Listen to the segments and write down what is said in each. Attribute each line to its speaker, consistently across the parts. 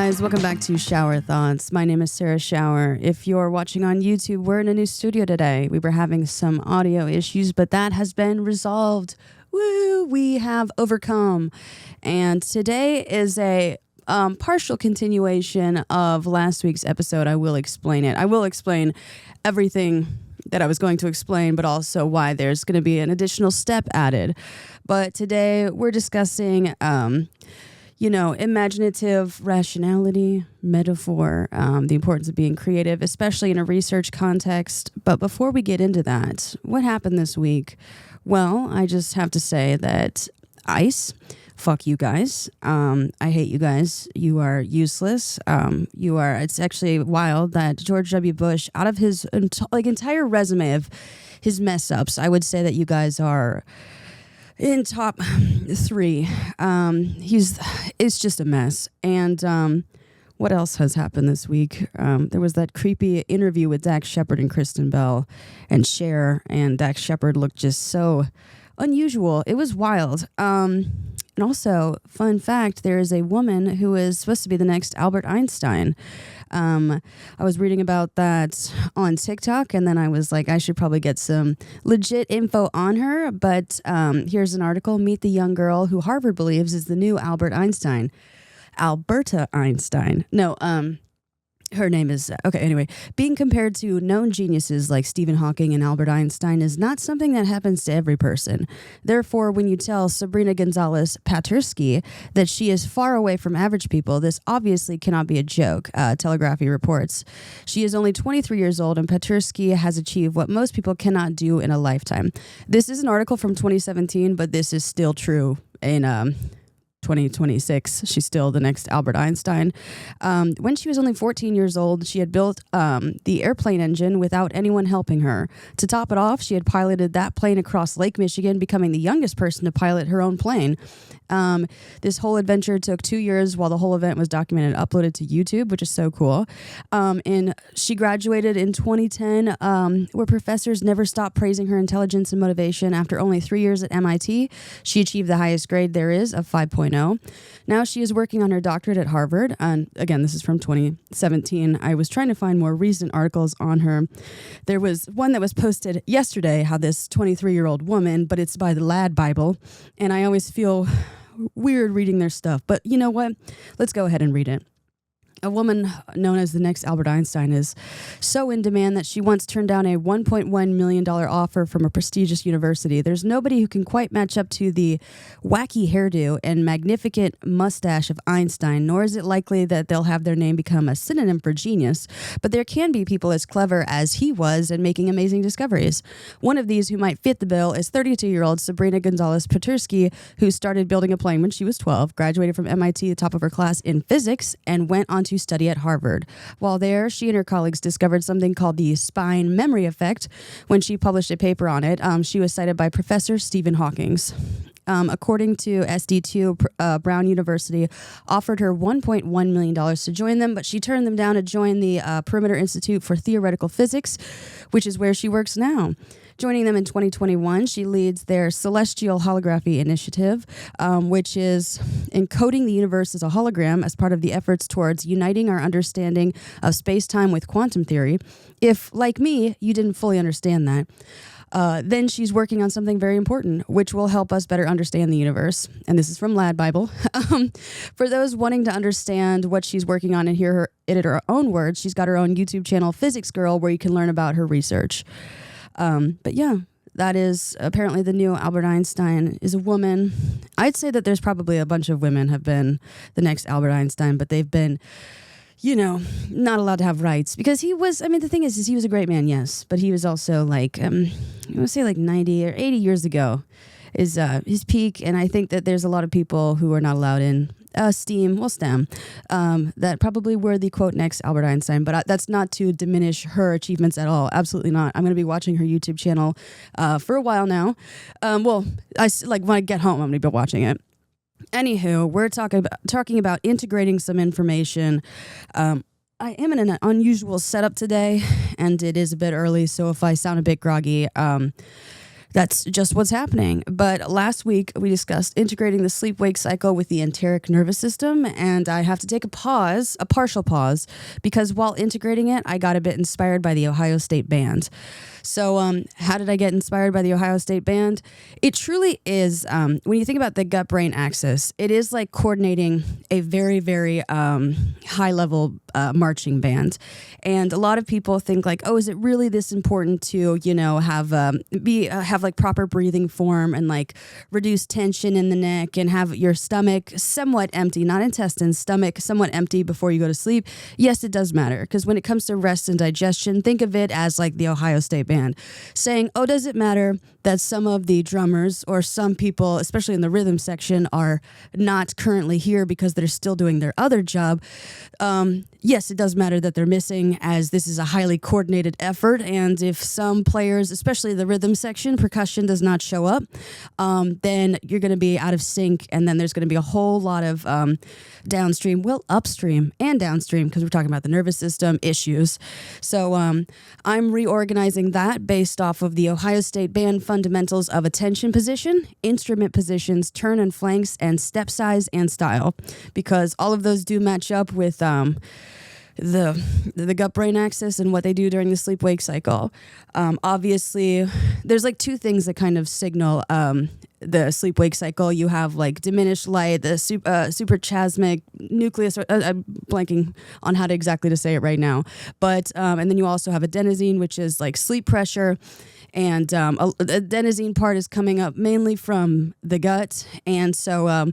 Speaker 1: guys, welcome back to Schauer Thoughts. My name is Sarah Schauer. If you're watching on YouTube, we're in a new studio today. We were having some audio issues, but that has been resolved. Woo! We have overcome. And today is a partial continuation of last week's episode. I will explain it. I will explain everything that I was going to explain, but also why there's going to be an additional step added. But today we're discussing imaginative rationality, metaphor, the importance of being creative, especially in a research context. But before we get into that, what happened this week? Well, I just have to say that ICE, fuck you guys. I hate you guys. You are useless. It's actually wild that George W. Bush, out of his entire resume of his mess ups, I would say that you guys are in top 3. It's just a mess. And what else has happened this week? There was that creepy interview with Dax Shepard and Kristen Bell and Cher, and Dax Shepard looked just so unusual. It was wild. And also, fun fact, there is a woman who is supposed to be the next Albert Einstein. I was reading about that on TikTok, and then I was like, I should probably get some legit info on her. But here's an article. Meet the young girl who Harvard believes is the new Albert Einstein. Alberta Einstein. No, her name is, anyway. Being compared to known geniuses like Stephen Hawking and Albert Einstein is not something that happens to every person. Therefore, when you tell Sabrina Gonzalez-Patursky that she is far away from average people, this obviously cannot be a joke, Telegraphy reports. She is only 23 years old, and Patursky has achieved what most people cannot do in a lifetime. This is an article from 2017, but this is still true in 2026. She's still the next Albert Einstein. When she was only 14 years old, she had built the airplane engine without anyone helping her. To top it off, she had piloted that plane across Lake Michigan, becoming the youngest person to pilot her own plane. This whole adventure took 2 years while the whole event was documented and uploaded to YouTube, which is so cool. And she graduated in 2010, where professors never stopped praising her intelligence and motivation. After only 3 years at MIT, she achieved the highest grade there is of 5.0. Now she is working on her doctorate at Harvard. And again, this is from 2017. I was trying to find more recent articles on her. There was one that was posted yesterday, how this 23-year-old woman, but it's by the Lad Bible. And I always feel weird reading their stuff. But you know what? Let's go ahead and read it. A woman known as the next Albert Einstein is so in demand that she once turned down a $1.1 million offer from a prestigious university. There's nobody who can quite match up to the wacky hairdo and magnificent mustache of Einstein, nor is it likely that they'll have their name become a synonym for genius. But there can be people as clever as he was and making amazing discoveries. One of these who might fit the bill is 32-year-old Sabrina Gonzalez-Patursky, who started building a plane when she was 12, graduated from MIT, the top of her class in physics, and went on to study at Harvard. While there, she and her colleagues discovered something called the spine memory effect. When she published a paper on it, she was cited by Professor Stephen Hawking. According to SD2, Brown University offered her $1.1 million to join them, but she turned them down to join the Perimeter Institute for Theoretical Physics, which is where she works now. Joining them in 2021, she leads their Celestial Holography Initiative, which is encoding the universe as a hologram as part of the efforts towards uniting our understanding of space-time with quantum theory. If, like me, you didn't fully understand that, then she's working on something very important, which will help us better understand the universe. And this is from Lad Bible. For those wanting to understand what she's working on and hear her in her own words, she's got her own YouTube channel, Physics Girl, where you can learn about her research. But yeah, that is apparently the new Albert Einstein is a woman. I'd say that there's probably a bunch of women have been the next Albert Einstein, but they've been, not allowed to have rights because he was, the thing is he was a great man, yes, but he was also like, I want to say like 90 or 80 years ago is his peak. And I think that there's a lot of people who are not allowed in STEM, that probably were the quote next Albert Einstein, but that's not to diminish her achievements at all. Absolutely not. I'm going to be watching her YouTube channel for a while now. When I get home, I'm going to be watching it. Anywho, we're talking about integrating some information. I am in an unusual setup today, and it is a bit early, so if I sound a bit groggy, That's just what's happening. But last week we discussed integrating the sleep-wake cycle with the enteric nervous system, and I have to take a partial pause, because while integrating it, I got a bit inspired by the Ohio State Band. So how did I get inspired by the Ohio State Band? It truly is, when you think about the gut-brain axis, it is like coordinating a very, very high-level marching band. And a lot of people think like, oh, is it really this important to, have like proper breathing form and like reduce tension in the neck and have your stomach somewhat empty, not intestines, stomach somewhat empty before you go to sleep? Yes, it does matter, because when it comes to rest and digestion, think of it as like the Ohio State Band saying, oh, does it matter that some of the drummers or some people, especially in the rhythm section, are not currently here because they're still doing their other job? Yes, it does matter that they're missing, as this is a highly coordinated effort. And if some players, especially the rhythm section, percussion does not show up, then you're going to be out of sync. And then there's going to be a whole lot of downstream, upstream and downstream, because we're talking about the nervous system issues. So I'm reorganizing that based off of the Ohio State Band fundamentals of attention position, instrument positions, turn and flanks, and step size and style, because all of those do match up with the gut-brain axis and what they do during the sleep-wake cycle. Obviously, there's like two things that kind of signal the sleep-wake cycle. You have like diminished light, the suprachiasmatic nucleus. I'm blanking on how to exactly to say it right now. But and then you also have adenosine, which is like sleep pressure. And the adenosine part is coming up mainly from the gut. And so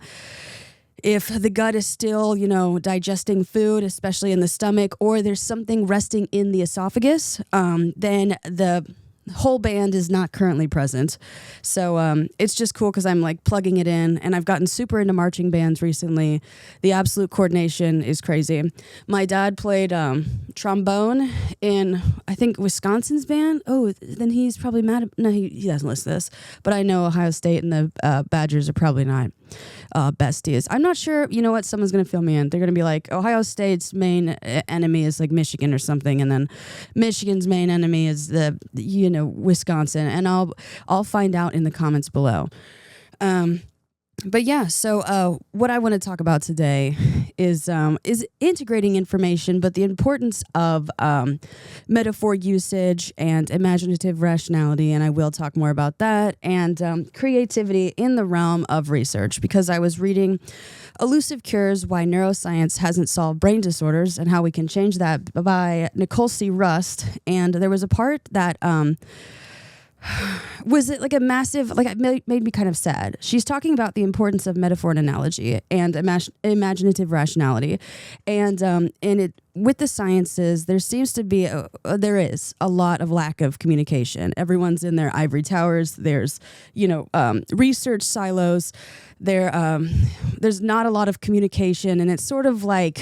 Speaker 1: if the gut is still, digesting food, especially in the stomach, or there's something resting in the esophagus, then the whole band is not currently present. So it's just cool because I'm like plugging it in, and I've gotten super into marching bands recently. The absolute coordination is crazy. My dad played trombone in, I think, Wisconsin's band. Oh, then he's probably mad at, no, he doesn't listen to this, but I know Ohio State and the Badgers are probably not besties. I'm not sure, what, someone's going to fill me in. They're going to be like, Ohio State's main enemy is like Michigan or something, and then Michigan's main enemy is the, Wisconsin, and I'll find out in the comments below. But yeah, so what I want to talk about today is integrating information, but the importance of metaphor usage and imaginative rationality, and I will talk more about that, and creativity in the realm of research, because I was reading Elusive Cures, Why Neuroscience Hasn't Solved Brain Disorders and How We Can Change That by Nicole C. Rust, and there was a part that was it like a massive, like it made me kind of sad. She's talking about the importance of metaphor and analogy and imaginative rationality. And it, with the sciences, there seems to be, there is a lot of lack of communication. Everyone's in their ivory towers. There's, research silos. There's not a lot of communication. And it's sort of like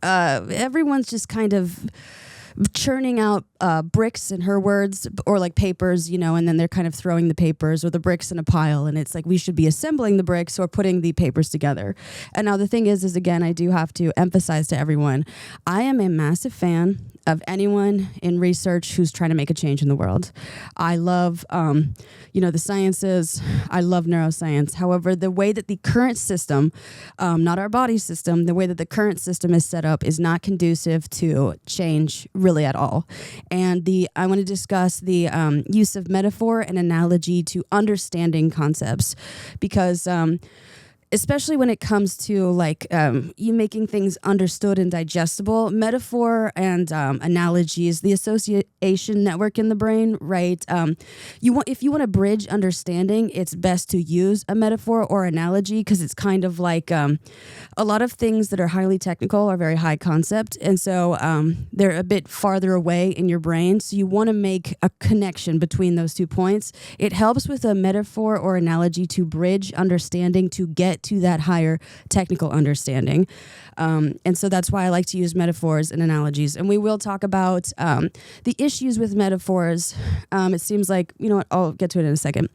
Speaker 1: everyone's just kind of churning out bricks, in her words, or like papers, and then they're kind of throwing the papers or the bricks in a pile, and it's like we should be assembling the bricks or putting the papers together. And now the thing is again, I do have to emphasize to everyone, I am a massive fan of anyone in research who's trying to make a change in the world. I love, the sciences. I love neuroscience. However, the way that the current system, not our body system, the way that the current system is set up is not conducive to change really at all. And I want to discuss the use of metaphor and analogy to understanding concepts, because especially when it comes to like you making things understood and digestible, metaphor and analogy is the association network in the brain, right? If you want to bridge understanding, it's best to use a metaphor or analogy, because it's kind of like a lot of things that are highly technical are very high concept, and so they're a bit farther away in your brain. So you want to make a connection between those 2 points. It helps with a metaphor or analogy to bridge understanding to get to that higher technical understanding. And so that's why I like to use metaphors and analogies. And we will talk about the issues with metaphors. It seems like, I'll get to it in a second.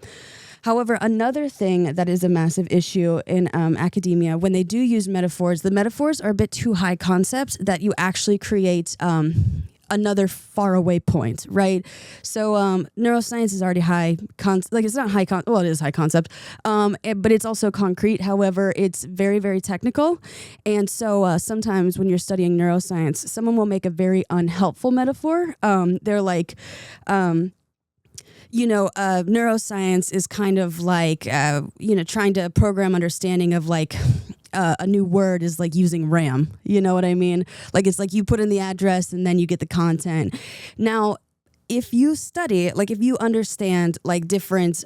Speaker 1: However, another thing that is a massive issue in academia, when they do use metaphors, the metaphors are a bit too high concept that you actually create another faraway point, right? So neuroscience is already it's not well, it is high concept, but it's also concrete. However, it's very, very technical. And so sometimes when you're studying neuroscience, someone will make a very unhelpful metaphor. They're like, neuroscience is kind of like, trying to program understanding of like, a new word is like using RAM. You know what I mean? Like it's like you put in the address and then you get the content. Now, if you study, like if you understand like different,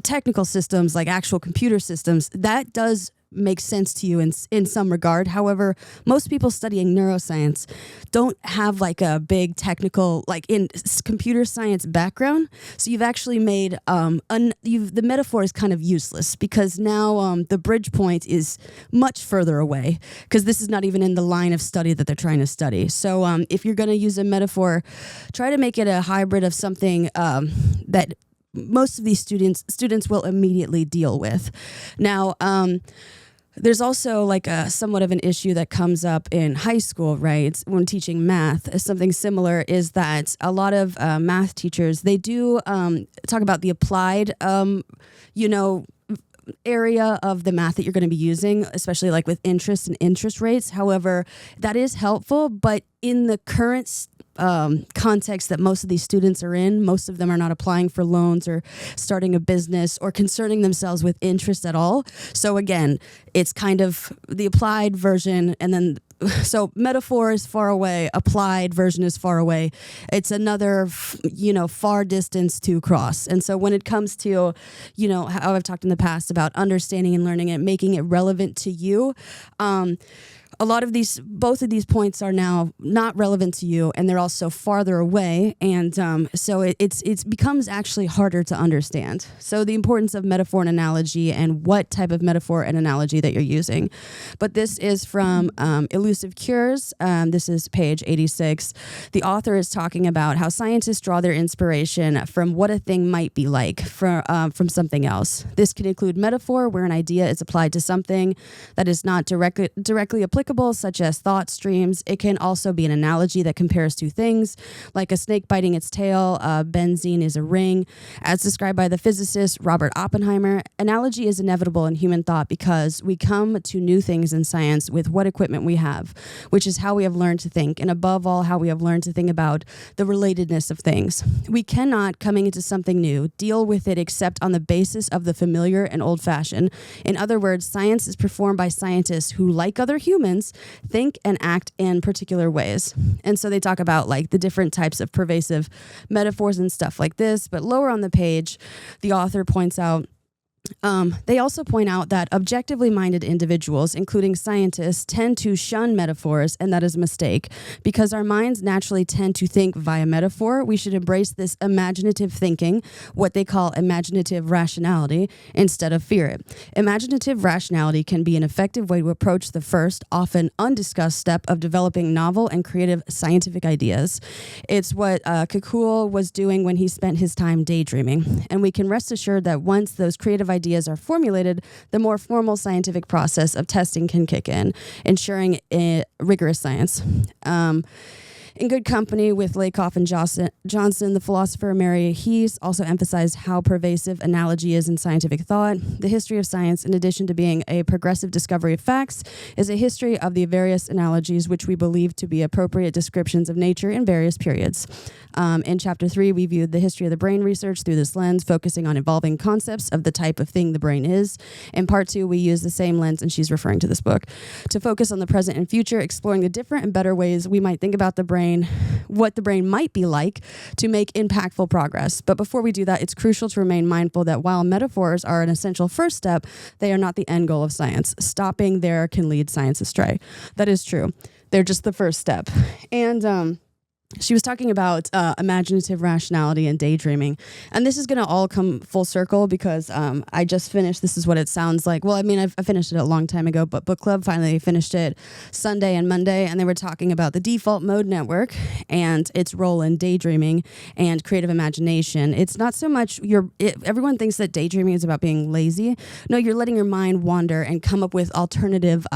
Speaker 1: technical systems, like actual computer systems, that does make sense to you in some regard. However, most people studying neuroscience don't have like a big technical, like in computer science background. So you've actually made, the metaphor is kind of useless because now the bridge point is much further away because this is not even in the line of study that they're trying to study. So if you're going to use a metaphor, try to make it a hybrid of something that most of these students will immediately deal with. Now, there's also like a somewhat of an issue that comes up in high school, right? When teaching math, something similar is that a lot of math teachers, they do talk about the applied, area of the math that you're going to be using, especially like with interest and interest rates. However, that is helpful, but in the current context that most of these students are in, most of them are not applying for loans or starting a business or concerning themselves with interest at all. So again, it's kind of the applied version, and then so metaphor is far away, applied version is far away. It's another, far distance to cross. And so when it comes to, how I've talked in the past about understanding and learning it, making it relevant to you, both of these points are now not relevant to you, and they're also farther away, and so it becomes actually harder to understand. So the importance of metaphor and analogy, and what type of metaphor and analogy that you're using. But this is from Elusive Cures. This is page 86. The author is talking about how scientists draw their inspiration from what a thing might be like from something else. This can include metaphor, where an idea is applied to something that is not directly applicable, such as thought streams. It can also be an analogy that compares two things, like a snake biting its tail, benzene is a ring. As described by the physicist Robert Oppenheimer, analogy is inevitable in human thought because we come to new things in science with what equipment we have, which is how we have learned to think, and above all, how we have learned to think about the relatedness of things. We cannot, coming into something new, deal with it except on the basis of the familiar and old-fashioned. In other words, science is performed by scientists who, like other humans, think and act in particular ways. And so they talk about like the different types of pervasive metaphors and stuff like this. But lower on the page, the author points out, they also point out that objectively minded individuals, including scientists, tend to shun metaphors, and that is a mistake. Because our minds naturally tend to think via metaphor, we should embrace this imaginative thinking, what they call imaginative rationality, instead of fear it. Imaginative rationality can be an effective way to approach the first, often undiscussed step of developing novel and creative scientific ideas. It's what Kekul was doing when he spent his time daydreaming. And we can rest assured that once those creative ideas are formulated, the more formal scientific process of testing can kick in, ensuring rigorous science. In good company with Lakoff and Johnson, the philosopher Mary Heath also emphasized how pervasive analogy is in scientific thought. The history of science, in addition to being a progressive discovery of facts, is a history of the various analogies which we believe to be appropriate descriptions of nature in various periods. In Chapter 3, we viewed the history of the brain research through this lens, focusing on evolving concepts of the type of thing the brain is. In Part 2, we use the same lens, and she's referring to this book, to focus on the present and future, exploring the different and better ways we might think about the brain, what the brain might be like, to make impactful progress. But before we do that, it's crucial to remain mindful that while metaphors are an essential first step, they are not the end goal of science. Stopping there can lead science astray. That is true. They're just the first step. And she was talking about imaginative rationality and daydreaming. And this is going to all come full circle because I just finished, this is what it sounds like. Well, I mean, I finished it a long time ago, but book club finally finished it Sunday and Monday. And they were talking about the default mode network and its role in daydreaming and creative imagination. It's not so much everyone thinks that daydreaming is about being lazy. No, you're letting your mind wander and come up with alternative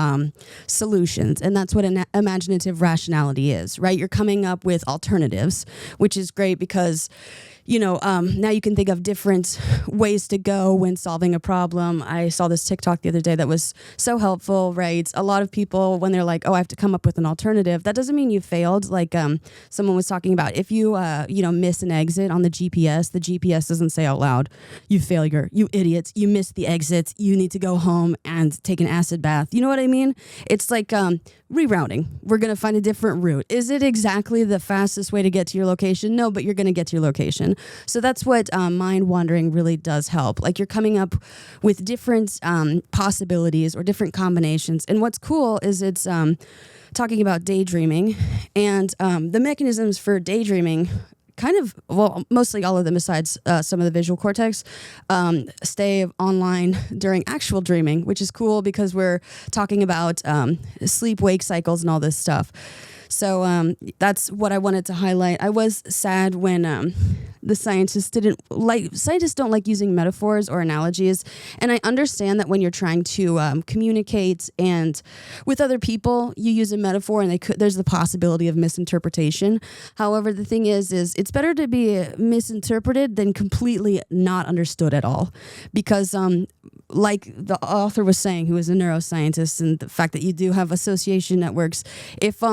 Speaker 1: solutions. And that's what an imaginative rationality is, right? You're coming up with alternatives, which is great because now you can think of different ways to go when solving a problem. I saw this TikTok the other day that was so helpful, right? A lot of people, when they're like, oh, I have to come up with an alternative, that doesn't mean you failed. Like someone was talking about, if you, miss an exit on the GPS doesn't say out loud, you failure, you idiots, you missed the exits, you need to go home and take an acid bath. You know what I mean? It's like rerouting. We're going to find a different route. Is it exactly the fastest way to get to your location? No, but you're going to get to your location. So that's what mind wandering really does help. Like you're coming up with different possibilities or different combinations. And what's cool is it's talking about daydreaming and the mechanisms for daydreaming. Mostly all of them besides some of the visual cortex stay online during actual dreaming, which is cool because we're talking about sleep-wake cycles and all this stuff. So that's what I wanted to highlight. I was sad when the scientists don't like using metaphors or analogies. And I understand that when you're trying to communicate and with other people, you use a metaphor and there's the possibility of misinterpretation. However, the thing is it's better to be misinterpreted than completely not understood at all. Because like the author was saying, who is a neuroscientist, and the fact that you do have association networks, if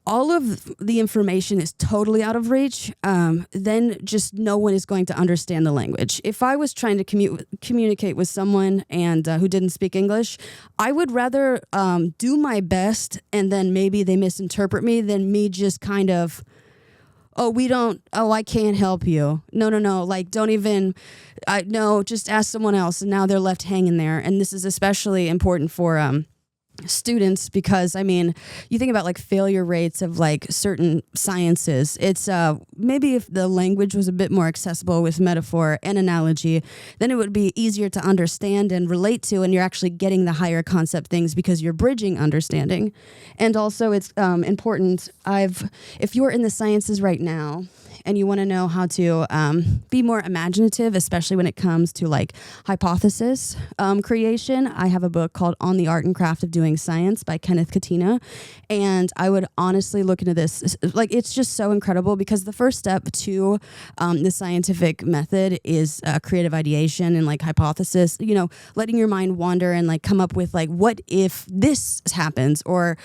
Speaker 1: all of the information is totally out of reach, then just no one is going to understand the language. If I was trying to communicate with someone and who didn't speak English, I would rather do my best and then maybe they misinterpret me than me just kind of, I can't help you. No. Like, just ask someone else. And now they're left hanging there. And this is especially important for students because, you think about like failure rates of like certain sciences. It's maybe if the language was a bit more accessible with metaphor and analogy, then it would be easier to understand and relate to, and you're actually getting the higher concept things because you're bridging understanding. And also it's important, if you're in the sciences right now, and you want to know how to be more imaginative, especially when it comes to like hypothesis creation, I have a book called On the Art and Craft of Doing Science by Kenneth Katina. And I would honestly look into this. Like, it's just so incredible because the first step to the scientific method is creative ideation and like hypothesis, letting your mind wander and like come up with like, what if this happens? Or,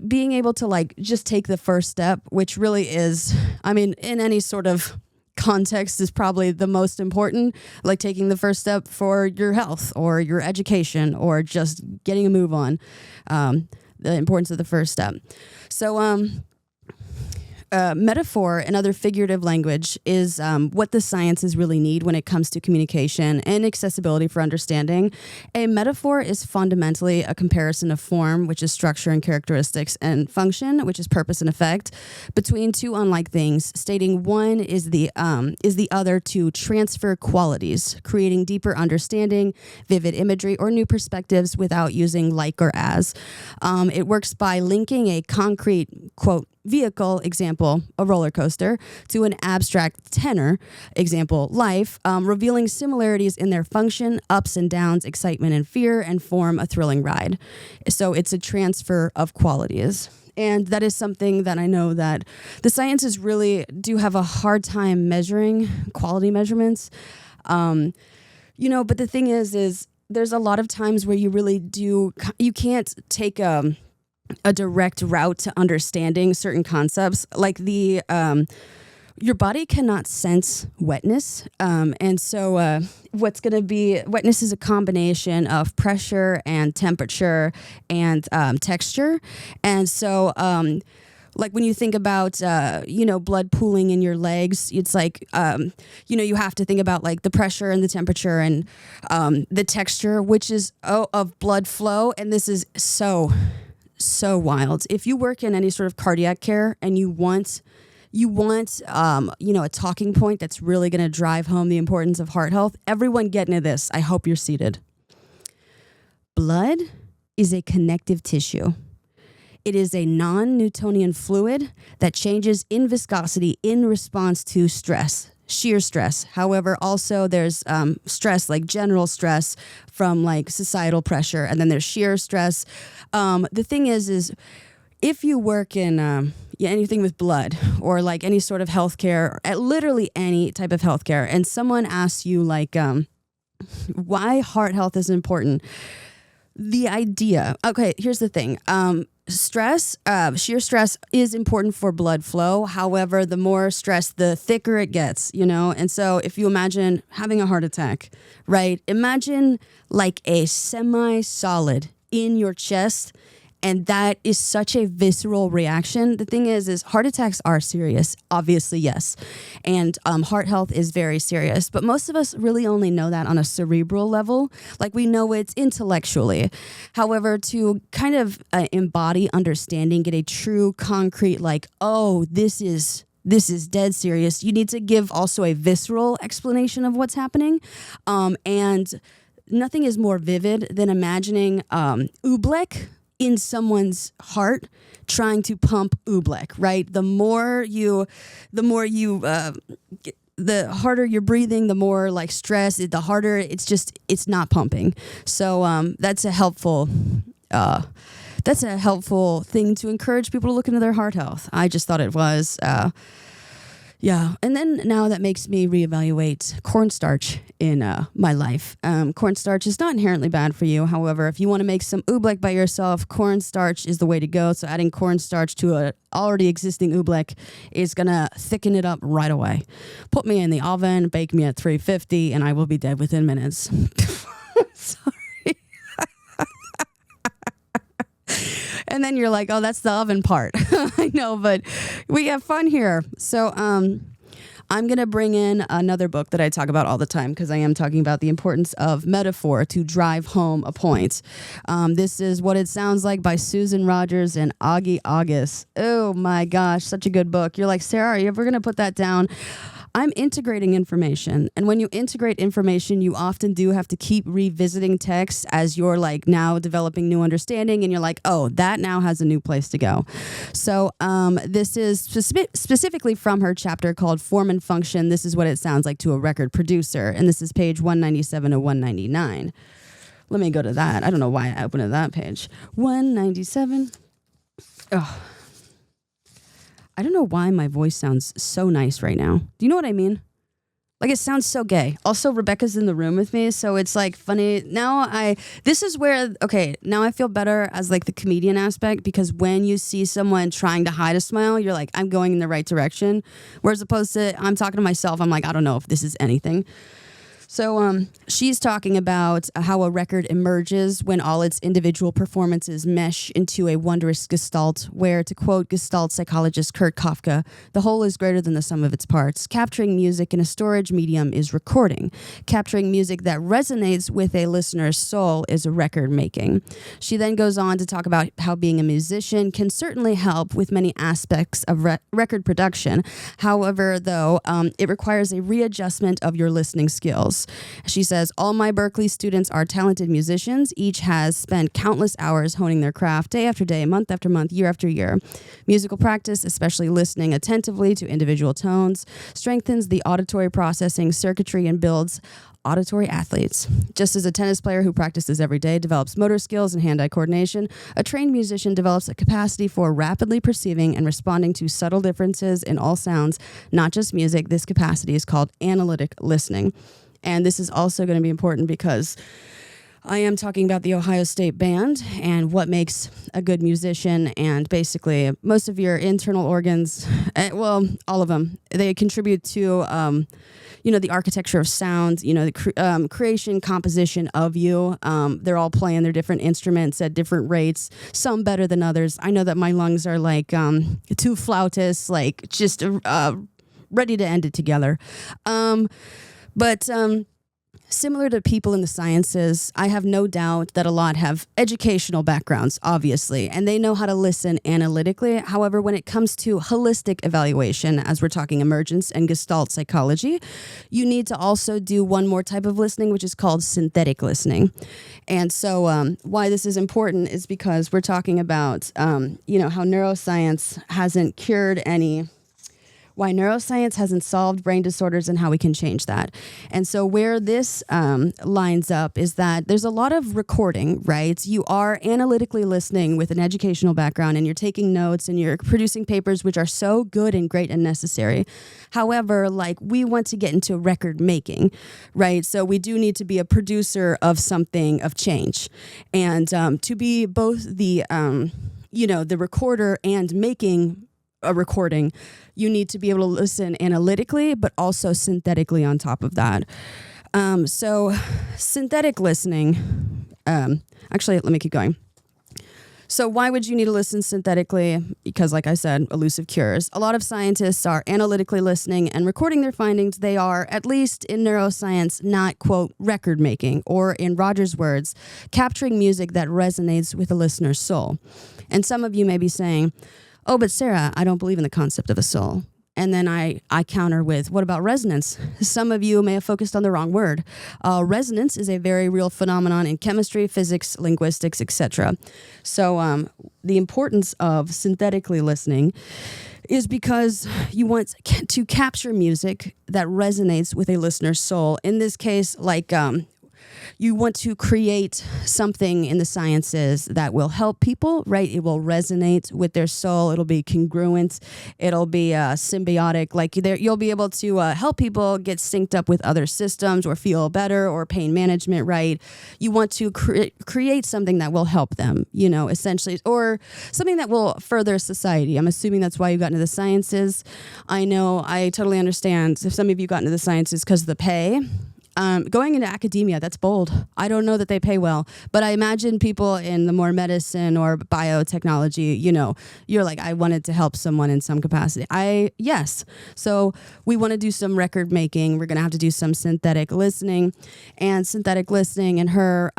Speaker 1: being able to like just take the first step, which really is, in any sort of context is probably the most important, like taking the first step for your health or your education or just getting a move on, the importance of the first step. So, metaphor and other figurative language is what the sciences really need when it comes to communication and accessibility for understanding. A metaphor is fundamentally a comparison of form, which is structure and characteristics, and function, which is purpose and effect, between two unlike things, stating one is the other to transfer qualities, creating deeper understanding, vivid imagery, or new perspectives without using like or as. It works by linking a concrete, quote, vehicle, example, a roller coaster, to an abstract tenor, example, life, revealing similarities in their function, ups and downs, excitement and fear, and form a thrilling ride. So it's a transfer of qualities. And that is something that I know that the sciences really do have a hard time measuring, quality measurements. But the thing is there's a lot of times where you can't take a direct route to understanding certain concepts, like your body cannot sense wetness. And so what's going to be wetness is a combination of pressure and temperature and texture. And so like when you think about, blood pooling in your legs, it's like, you have to think about like the pressure and the temperature and the texture, which is of blood flow. And this is so so wild. If you work in any sort of cardiac care and you want a talking point that's really going to drive home the importance of heart health, everyone get into this. I hope you're seated. Blood is a connective tissue. It is a non-Newtonian fluid that changes in viscosity in response to stress, shear stress. However, also there's stress, like general stress from like societal pressure, and then there's shear stress. The thing is if you work in anything with blood or like any sort of healthcare, literally any type of healthcare, and someone asks you like why heart health is important, the idea, okay, here's the thing. Stress, sheer stress is important for blood flow. However, the more stress, the thicker it gets, And so if you imagine having a heart attack, right? Imagine like a semi-solid in your chest. And that is such a visceral reaction. The thing is heart attacks are serious. Obviously, yes. And heart health is very serious. But most of us really only know that on a cerebral level. Like we know it intellectually. However, to kind of embody understanding, get a true concrete like, oh, this is dead serious. You need to give also a visceral explanation of what's happening. And nothing is more vivid than imagining oobleck in someone's heart trying to pump oobleck, right? The harder you're breathing, the more like stress, the harder it's not pumping. So that's a helpful thing to encourage people to look into their heart health. I just thought it was. Yeah, and then now that makes me reevaluate cornstarch in my life. Cornstarch is not inherently bad for you. However, if you want to make some oobleck by yourself, cornstarch is the way to go. So adding cornstarch to an already existing oobleck is going to thicken it up right away. Put me in the oven, bake me at 350, and I will be dead within minutes. Sorry. And then you're like, oh, that's the oven part. I know, but we have fun here. So I'm going to bring in another book that I talk about all the time because I am talking about the importance of metaphor to drive home a point. This is What It Sounds Like by Susan Rogers and Augie August. Oh my gosh, such a good book. You're like, Sarah, are you ever going to put that down? I'm integrating information. And when you integrate information, you often do have to keep revisiting text as you're like now developing new understanding. And you're like, oh, that now has a new place to go. So this is specifically from her chapter called Form and Function. This is what it sounds like to a record producer. And this is page 197 to 199. Let me go to that. I don't know why I opened to that page. 197. Oh. I don't know why my voice sounds so nice right now. Do you know what I mean? Like it sounds so gay. Also, Rebecca's in the room with me, so it's like funny. Now I feel better as like the comedian aspect because when you see someone trying to hide a smile, you're like, I'm going in the right direction. Whereas opposed to I'm talking to myself, I'm like, I don't know if this is anything. So she's talking about how a record emerges when all its individual performances mesh into a wondrous gestalt where, to quote Gestalt psychologist Kurt Kafka, the whole is greater than the sum of its parts. Capturing music in a storage medium is recording. Capturing music that resonates with a listener's soul is record making. She then goes on to talk about how being a musician can certainly help with many aspects of record production. However, though, it requires a readjustment of your listening skills. She says, all my Berklee students are talented musicians. Each has spent countless hours honing their craft day after day, month after month, year after year. Musical practice, especially listening attentively to individual tones, strengthens the auditory processing circuitry and builds auditory athletes. Just as a tennis player who practices every day develops motor skills and hand-eye coordination, a trained musician develops a capacity for rapidly perceiving and responding to subtle differences in all sounds, not just music. This capacity is called analytic listening. And this is also going to be important because I am talking about the Ohio State Band and what makes a good musician, and basically most of your internal organs, well, all of them, they contribute to, the architecture of sound, the creation, composition of you. They're all playing their different instruments at different rates, some better than others. I know that my lungs are like two flautists, like just ready to end it together. similar to people in the sciences, I have no doubt that a lot have educational backgrounds, obviously, and they know how to listen analytically. However, when it comes to holistic evaluation, as we're talking emergence and Gestalt psychology, you need to also do one more type of listening, which is called synthetic listening. And so why this is important is because we're talking about, how neuroscience hasn't cured any... why neuroscience hasn't solved brain disorders and how we can change that. And so where this lines up is that there's a lot of recording, right? You are analytically listening with an educational background and you're taking notes and you're producing papers, which are so good and great and necessary. However, we want to get into record making, right? So we do need to be a producer of something, of change. And to be both the recorder and making a recording, you need to be able to listen analytically, but also synthetically on top of that. So synthetic listening, actually, let me keep going. So why would you need to listen synthetically? Because like I said, elusive cures. A lot of scientists are analytically listening and recording their findings. They are, at least in neuroscience, not, quote, record making, or in Roger's words, capturing music that resonates with a listener's soul. And some of you may be saying, oh, but Sarah, I don't believe in the concept of a soul. And then I counter with, what about resonance? Some of you may have focused on the wrong word. Resonance is a very real phenomenon in chemistry, physics, linguistics, etc. So the importance of synthetically listening is because you want to capture music that resonates with a listener's soul. In this case, you want to create something in the sciences that will help people, right? It will resonate with their soul. It'll be congruent. It'll be symbiotic. You'll be able to help people get synced up with other systems or feel better, or pain management, right? You want to create something that will help them, essentially, or something that will further society. I'm assuming that's why you got into the sciences. I know, I totally understand if some of you got into the sciences because of the pay. Going into academia, that's bold. I don't know that they pay well, but I imagine people in the more medicine or biotechnology, you're like, I wanted to help someone in some capacity. Yes. So we want to do some record making. We're going to have to do some synthetic listening, and synthetic listening, and her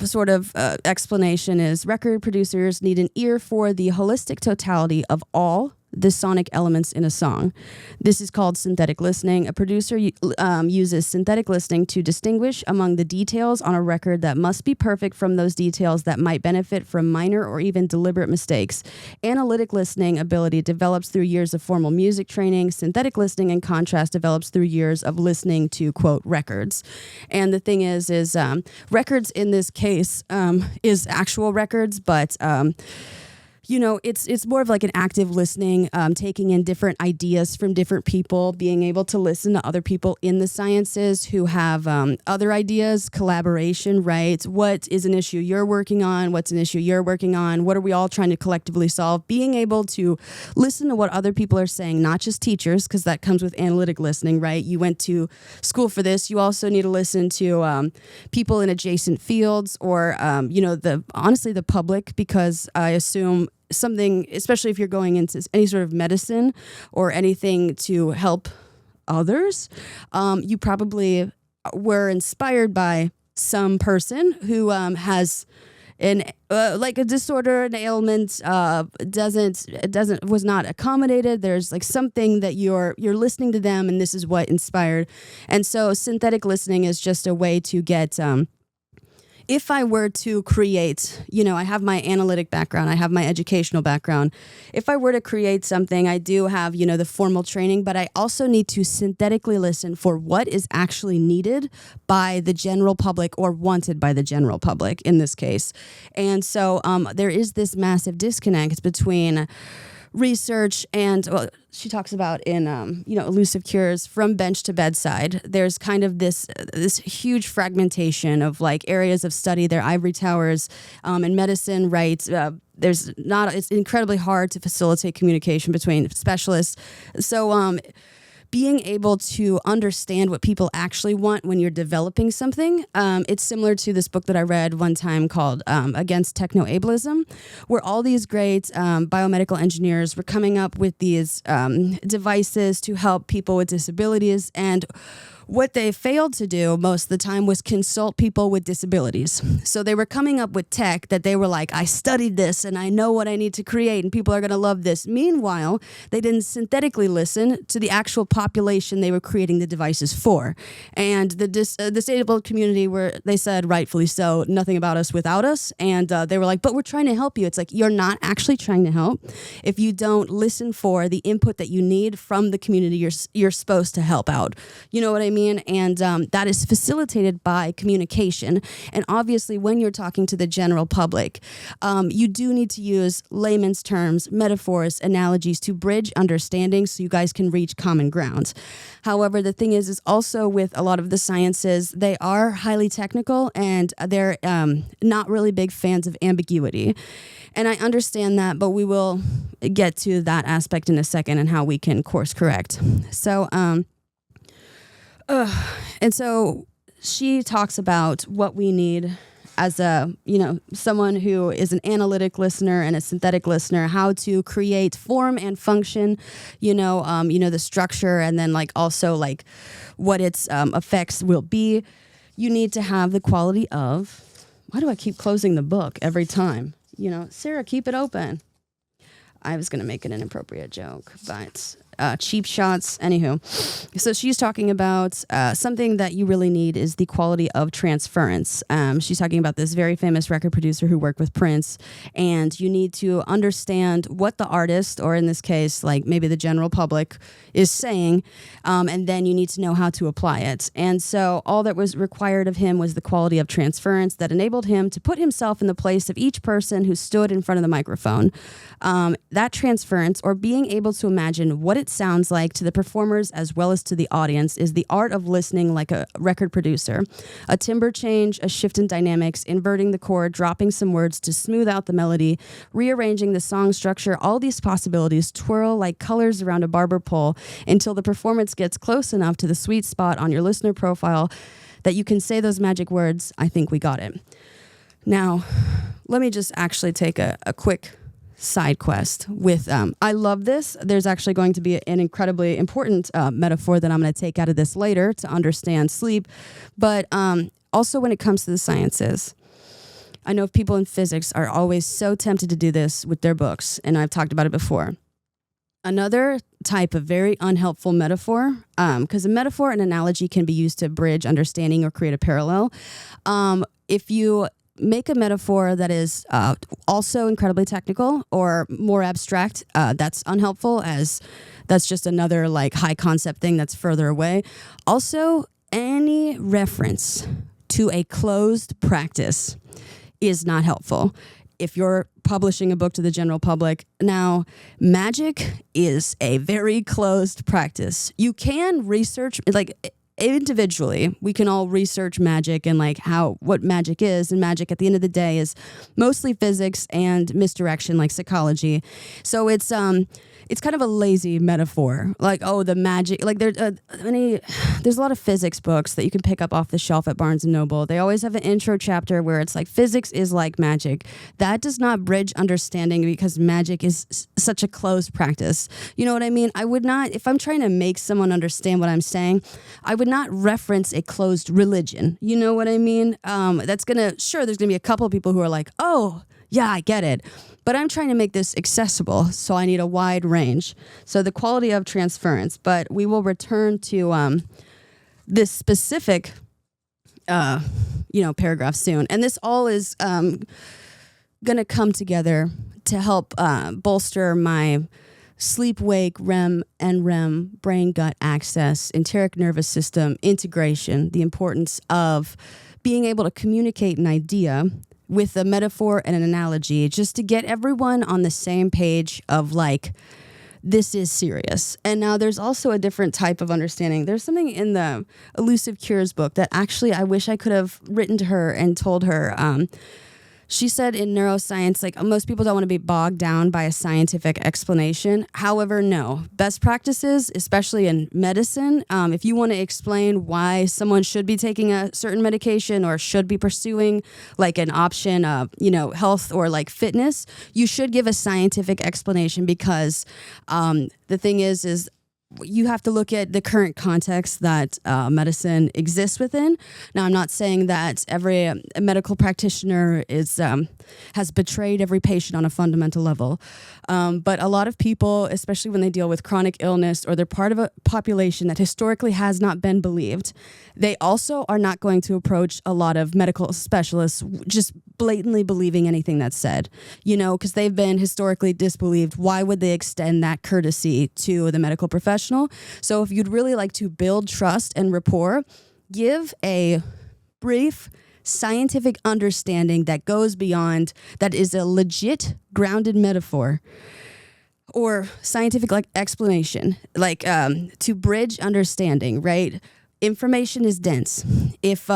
Speaker 1: sort of explanation is record producers need an ear for the holistic totality of all the sonic elements in a song. This is called synthetic listening. A producer uses synthetic listening to distinguish among the details on a record that must be perfect from those details that might benefit from minor or even deliberate mistakes. Analytic listening ability develops through years of formal music training. Synthetic listening, in contrast, develops through years of listening to, quote, records. And the thing is records in this case is actual records, but it's more of like an active listening, taking in different ideas from different people, being able to listen to other people in the sciences who have other ideas, collaboration, right? What is an issue you're working on? What's an issue you're working on? What are we all trying to collectively solve? Being able to listen to what other people are saying, not just teachers, because that comes with analytic listening, right? You went to school for this. You also need to listen to people in adjacent fields, or, honestly, the public, because I assume something, especially if you're going into any sort of medicine or anything to help others, you probably were inspired by some person who has a disorder, an ailment, was not accommodated. There's something that you're listening to them, and this is what inspired. And so synthetic listening is just a way to get if I were to create, I have my analytic background, I have my educational background. If I were to create something, I do have, the formal training, but I also need to synthetically listen for what is actually needed by the general public, or wanted by the general public in this case. And so there is this massive disconnect between research and, she talks about in elusive cures, from bench to bedside. There's kind of this huge fragmentation of areas of study. There are ivory towers in medicine, right? It's incredibly hard to facilitate communication between specialists. So being able to understand what people actually want when you're developing something. It's similar to this book that I read one time called Against Techno-Ableism, where all these great biomedical engineers were coming up with these devices to help people with disabilities. And What they failed to do most of the time was consult people with disabilities. So they were coming up with tech that they were like, I studied this and I know what I need to create and people are going to love this. Meanwhile, they didn't synthetically listen to the actual population they were creating the devices for. And the disabled community were, they said, rightfully so, nothing about us without us. And they were like, but we're trying to help you. It's like, you're not actually trying to help if you don't listen for the input that you need from the community you're supposed to help out. You know what I mean? And that is facilitated by communication. And obviously, when you're talking to the general public, you do need to use layman's terms, metaphors, analogies to bridge understanding so you guys can reach common ground. However, the thing is also with a lot of the sciences, they are highly technical and they're not really big fans of ambiguity. And I understand that, but we will get to that aspect in a second and how we can course correct. So, and so she talks about what we need as someone who is an analytic listener and a synthetic listener, how to create form and function, the structure, and then also what its effects will be. You need to have the quality of, why do I keep closing the book every time? Sarah, keep it open. I was going to make it an inappropriate joke, but cheap shots. Anywho, so she's talking about something that you really need is the quality of transference. She's talking about this very famous record producer who worked with Prince, and you need to understand what the artist, or in this case, maybe the general public, is saying, and then you need to know how to apply it. And so all that was required of him was the quality of transference that enabled him to put himself in the place of each person who stood in front of the microphone. That transference, or being able to imagine what it sounds like to the performers as well as to the audience, is the art of listening like a record producer. A timbre change, a shift in dynamics, inverting the chord, dropping some words to smooth out the melody, rearranging the song structure, all these possibilities twirl like colors around a barber pole until the performance gets close enough to the sweet spot on your listener profile that you can say those magic words, I think we got it. Now, let me just actually take a quick side quest with I love this. There's actually going to be an incredibly important metaphor that I'm going to take out of this later to understand sleep, but also when it comes to the sciences, I know people in physics are always so tempted to do this with their books, and I've talked about it before. Another type of very unhelpful metaphor, because a metaphor and analogy can be used to bridge understanding or create a parallel. If you make a metaphor that is also incredibly technical or more abstract, that's unhelpful, as that's just another high concept thing that's further away. Also, any reference to a closed practice is not helpful. If you're publishing a book to the general public, now magic is a very closed practice. You can research individually, we can all research magic and what magic is, and magic at the end of the day is mostly physics and misdirection, like psychology. So it's kind of a lazy metaphor, the magic. There's a lot of physics books that you can pick up off the shelf at Barnes and Noble. They always have an intro chapter where it's physics is like magic. That does not bridge understanding because magic is such a closed practice. You know what I mean? I would not, if I'm trying to make someone understand what I'm saying, I would not reference a closed religion. You know what I mean? There's gonna be a couple of people who are like, oh, yeah, I get it. But I'm trying to make this accessible, so I need a wide range. So the quality of transference. But we will return to this specific, paragraph soon. And this all is going to come together to help bolster my sleep-wake, REM and REM, brain-gut access, enteric nervous system, integration, the importance of being able to communicate an idea with a metaphor and an analogy, just to get everyone on the same page of this is serious. And now there's also a different type of understanding. There's something in the Elusive Cures book that actually I wish I could have written to her and told her. She said in neuroscience, most people don't want to be bogged down by a scientific explanation. However, no. Best practices, especially in medicine, if you want to explain why someone should be taking a certain medication or should be pursuing an option of, health or fitness, you should give a scientific explanation because the thing is you have to look at the current context that medicine exists within. Now, I'm not saying that every medical practitioner has betrayed every patient on a fundamental level, but a lot of people, especially when they deal with chronic illness or they're part of a population that historically has not been believed, they also are not going to approach a lot of medical specialists just blatantly believing anything that's said, because they've been historically disbelieved. Why would they extend that courtesy to the medical professional? So if you'd really like to build trust and rapport, give a brief scientific understanding that goes beyond, that is a legit grounded metaphor or scientific explanation, to bridge understanding, right? Information is dense. If,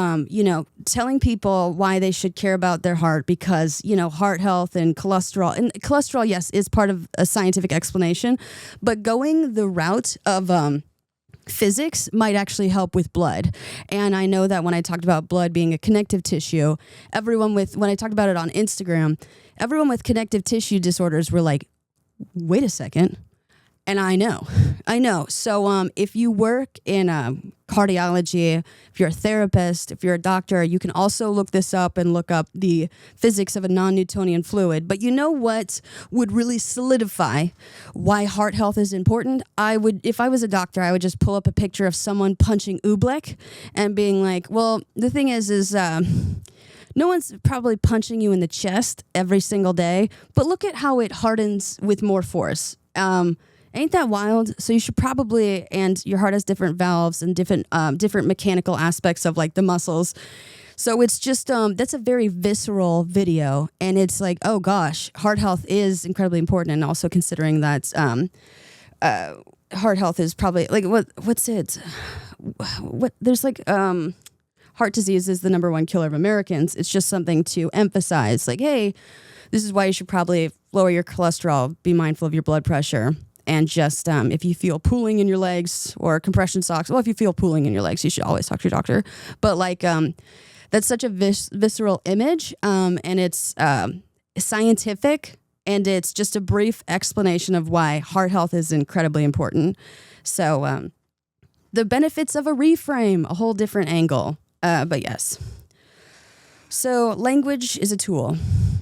Speaker 1: telling people why they should care about their heart because, heart health and cholesterol, yes, is part of a scientific explanation, but going the route of physics might actually help with blood. And I know that when I talked about blood being a connective tissue, when I talked about it on Instagram, everyone with connective tissue disorders were like, wait a second. And I know. So if you work in cardiology, if you're a therapist, if you're a doctor, you can also look this up and look up the physics of a non-Newtonian fluid. But you know what would really solidify why heart health is important? If I was a doctor, I would just pull up a picture of someone punching oobleck and being like, well, the thing is no one's probably punching you in the chest every single day, but look at how it hardens with more force. Ain't that wild? So you should probably, and your heart has different valves and different mechanical aspects of the muscles. So it's just, that's a very visceral video. And it's like, oh gosh, heart health is incredibly important. And also considering that heart health is probably heart disease is the number one killer of Americans. It's just something to emphasize hey, this is why you should probably lower your cholesterol, be mindful of your blood pressure. And just if you feel pooling in your legs or compression socks, if you feel pooling in your legs, you should always talk to your doctor. But that's such a visceral image, and it's scientific, and it's just a brief explanation of why heart health is incredibly important. So the benefits of a reframe, a whole different angle. But yes. So language is a tool.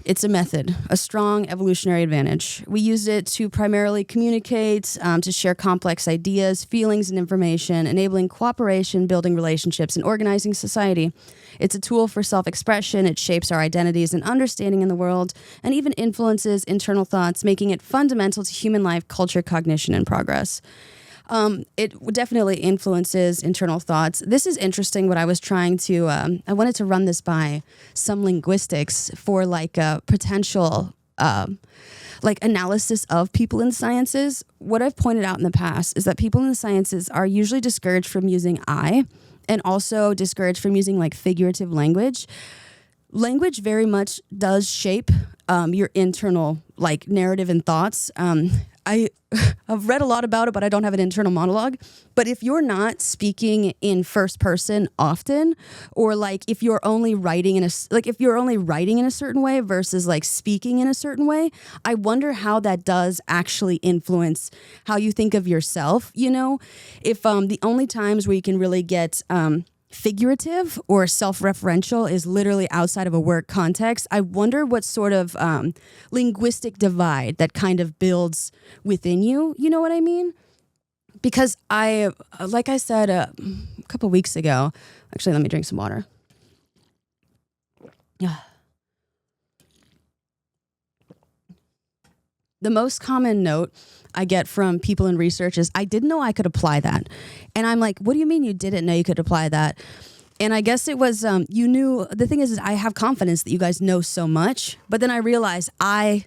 Speaker 1: It's a method, a strong evolutionary advantage. We use it to primarily communicate, to share complex ideas, feelings, and information, enabling cooperation, building relationships, and organizing society. It's a tool for self-expression. It shapes our identities and understanding in the world, and even influences internal thoughts, making it fundamental to human life, culture, cognition, and progress. It definitely influences internal thoughts. This is interesting. What I was trying to, I wanted to run this by some linguistics for a potential, analysis of people in sciences. What I've pointed out in the past is that people in the sciences are usually discouraged from using I, and also discouraged from using figurative language. Language very much does shape your internal narrative and thoughts. I've read a lot about it, but I don't have an internal monologue. But if you're not speaking in first person often, or if you're only writing in a certain way versus speaking in a certain way, I wonder how that does actually influence how you think of yourself. If the only times where you can really get figurative or self-referential is literally outside of a work context, I wonder what sort of linguistic divide that kind of builds within you. You know what I mean? Because like I said a couple weeks ago, actually, let me drink some water. Yeah. The most common note I get from people in research is, I didn't know I could apply that. And I'm like, what do you mean you didn't know you could apply that? And I guess it was, you knew, the thing is I have confidence that you guys know so much, but then I realized I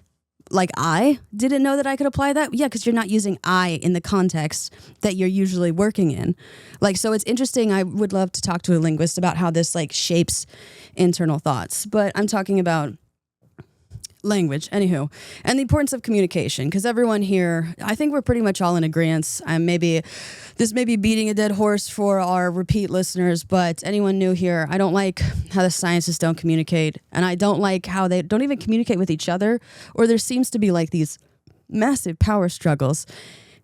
Speaker 1: didn't know that I could apply that. Yeah, because you're not using I in the context that you're usually working in. So it's interesting. I would love to talk to a linguist about how this shapes internal thoughts, but I'm talking about language, anywho, and the importance of communication, because everyone here, I think we're pretty much all in agreement. This may be beating a dead horse for our repeat listeners, but anyone new here, I don't like how the scientists don't communicate, and I don't like how they don't even communicate with each other, or there seems to be these massive power struggles.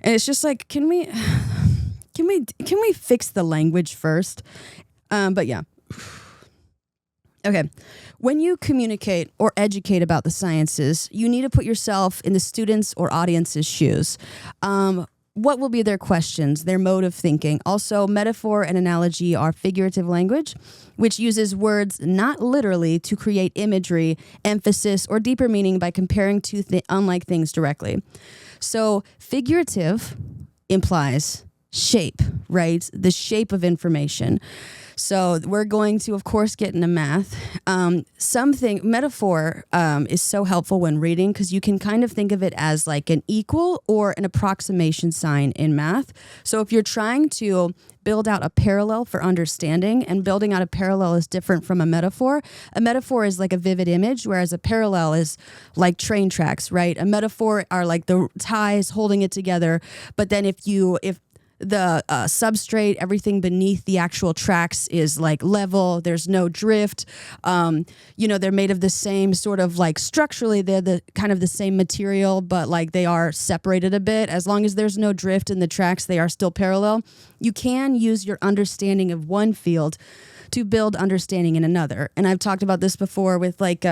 Speaker 1: And it's just like, can we fix the language first? But yeah. Okay. When you communicate or educate about the sciences, you need to put yourself in the students' or audience's shoes. What will be their questions, their mode of thinking? Also, metaphor and analogy are figurative language, which uses words not literally to create imagery, emphasis, or deeper meaning by comparing two unlike things directly. So, figurative implies shape, right? The shape of information. So we're going to, of course, get into math. Metaphor is so helpful when reading because you can kind of think of it as like an equal or an approximation sign in math. So if you're trying to build out a parallel for understanding, and building out a parallel is different from a metaphor. A metaphor is like a vivid image, whereas a parallel is like train tracks, right? A metaphor are like the ties holding it together. But then if the substrate, everything beneath the actual tracks is like level, there's no drift. They're made of the same sort of like structurally, they're the kind of the same material, but like they are separated a bit. As long as there's no drift in the tracks, they are still parallel. You can use your understanding of one field to build understanding in another. And I've talked about this before with like,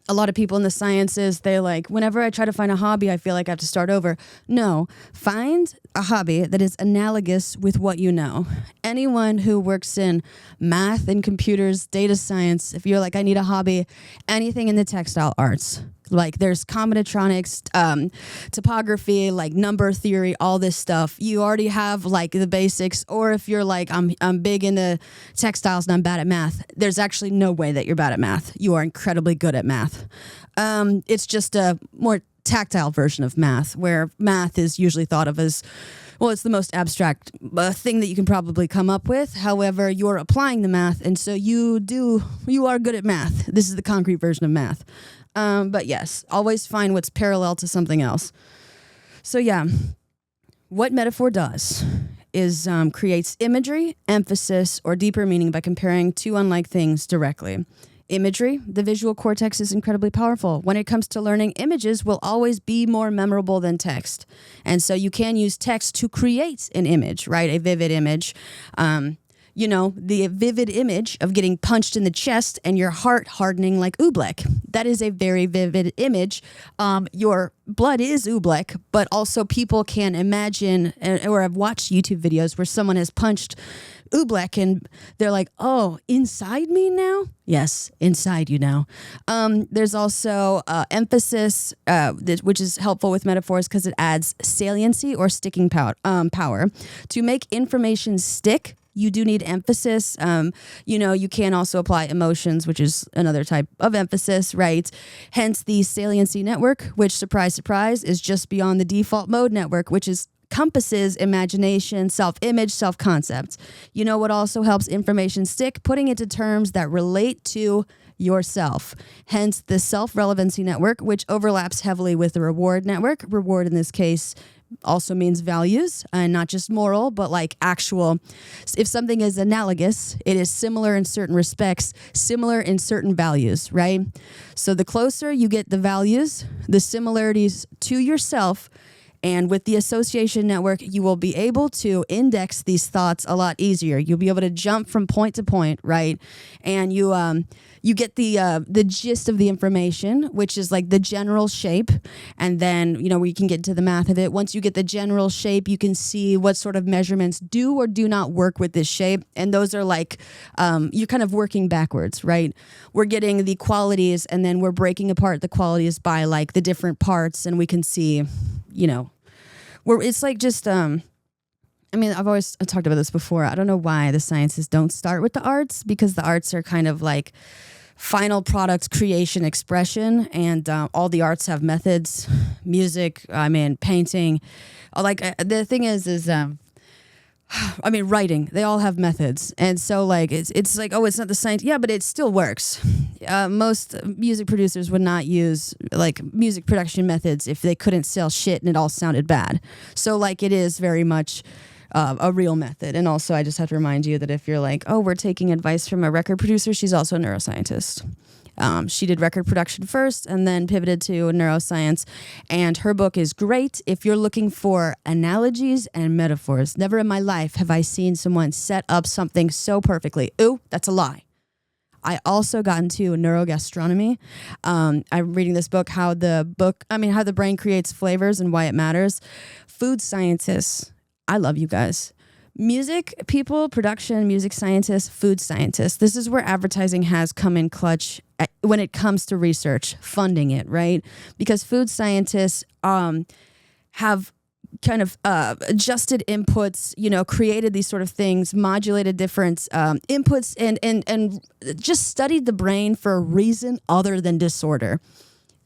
Speaker 1: a lot of people in the sciences, they like, whenever I try to find a hobby, I feel like I have to start over. No, find a hobby that is analogous with what you know. Anyone who works in math and computers, data science, if you're like, I need a hobby, anything in the textile arts. Like there's combinatorics, topography, like number theory, all this stuff. You already have like the basics. Or if you're like, I'm big into textiles and I'm bad at math, there's actually no way that you're bad at math. You are incredibly good at math. It's just a more tactile version of math, where math is usually thought of as, well, it's the most abstract thing that you can probably come up with. However, you're applying the math, and so you are good at math. This is the concrete version of math. But yes, always find what's parallel to something else. So yeah, what metaphor does is creates imagery, emphasis, or deeper meaning by comparing two unlike things directly. Imagery, the visual cortex is incredibly powerful. When it comes to learning, images will always be more memorable than text. And so you can use text to create an image, right? A vivid image. The vivid image of getting punched in the chest and your heart hardening like oobleck. That is a very vivid image. Your blood is oobleck, but also people can imagine, or have watched YouTube videos where someone has punched oobleck and they're like, oh, inside me now? Yes, inside you now. There's also emphasis, which is helpful with metaphors because it adds saliency or sticking power. To make information stick, you do need emphasis. You can also apply emotions, which is another type of emphasis, right? Hence the saliency network, which, surprise, surprise, is just beyond the default mode network, which is compasses imagination, self-image, self-concept. You know what also helps information stick? Putting it to terms that relate to yourself. Hence the self-relevancy network, which overlaps heavily with the reward network. Reward in this case also means values, and not just moral, but like actual. If something is analogous, it is similar in certain respects, similar in certain values, right? So the closer you get the values, the similarities to yourself, and with the association network, you will be able to index these thoughts a lot easier. You'll be able to jump from point to point, right? And you get the gist of the information, which is like the general shape. And then, we can get into the math of it. Once you get the general shape, you can see what sort of measurements do or do not work with this shape. And those are like, you're kind of working backwards, right? We're getting the qualities and then we're breaking apart the qualities by like the different parts. And we can see, where it's like just, I've always talked about this before. I don't know why the sciences don't start with the arts, because the arts are kind of like final product creation, expression, and all the arts have methods. Music, painting. The thing is writing. They all have methods, and so like it's like, oh, it's not the science. Yeah, but it still works. Most music producers would not use like music production methods if they couldn't sell shit and it all sounded bad. So like it is very much a real method. And also, I just have to remind you that if you're like, oh, we're taking advice from a record producer, she's also a neuroscientist. She did record production first and then pivoted to neuroscience. And her book is great if you're looking for analogies and metaphors. Never in my life have I seen someone set up something so perfectly. Ooh, that's a lie. I also got into neurogastronomy. I'm reading this book, how the brain creates flavors and why it matters. Food scientists. I love you guys. Music people, production, music scientists, food scientists. This is where advertising has come in clutch when it comes to research, funding it, right? Because food scientists have kind of adjusted inputs, created these sort of things, modulated different inputs, and just studied the brain for a reason other than disorder.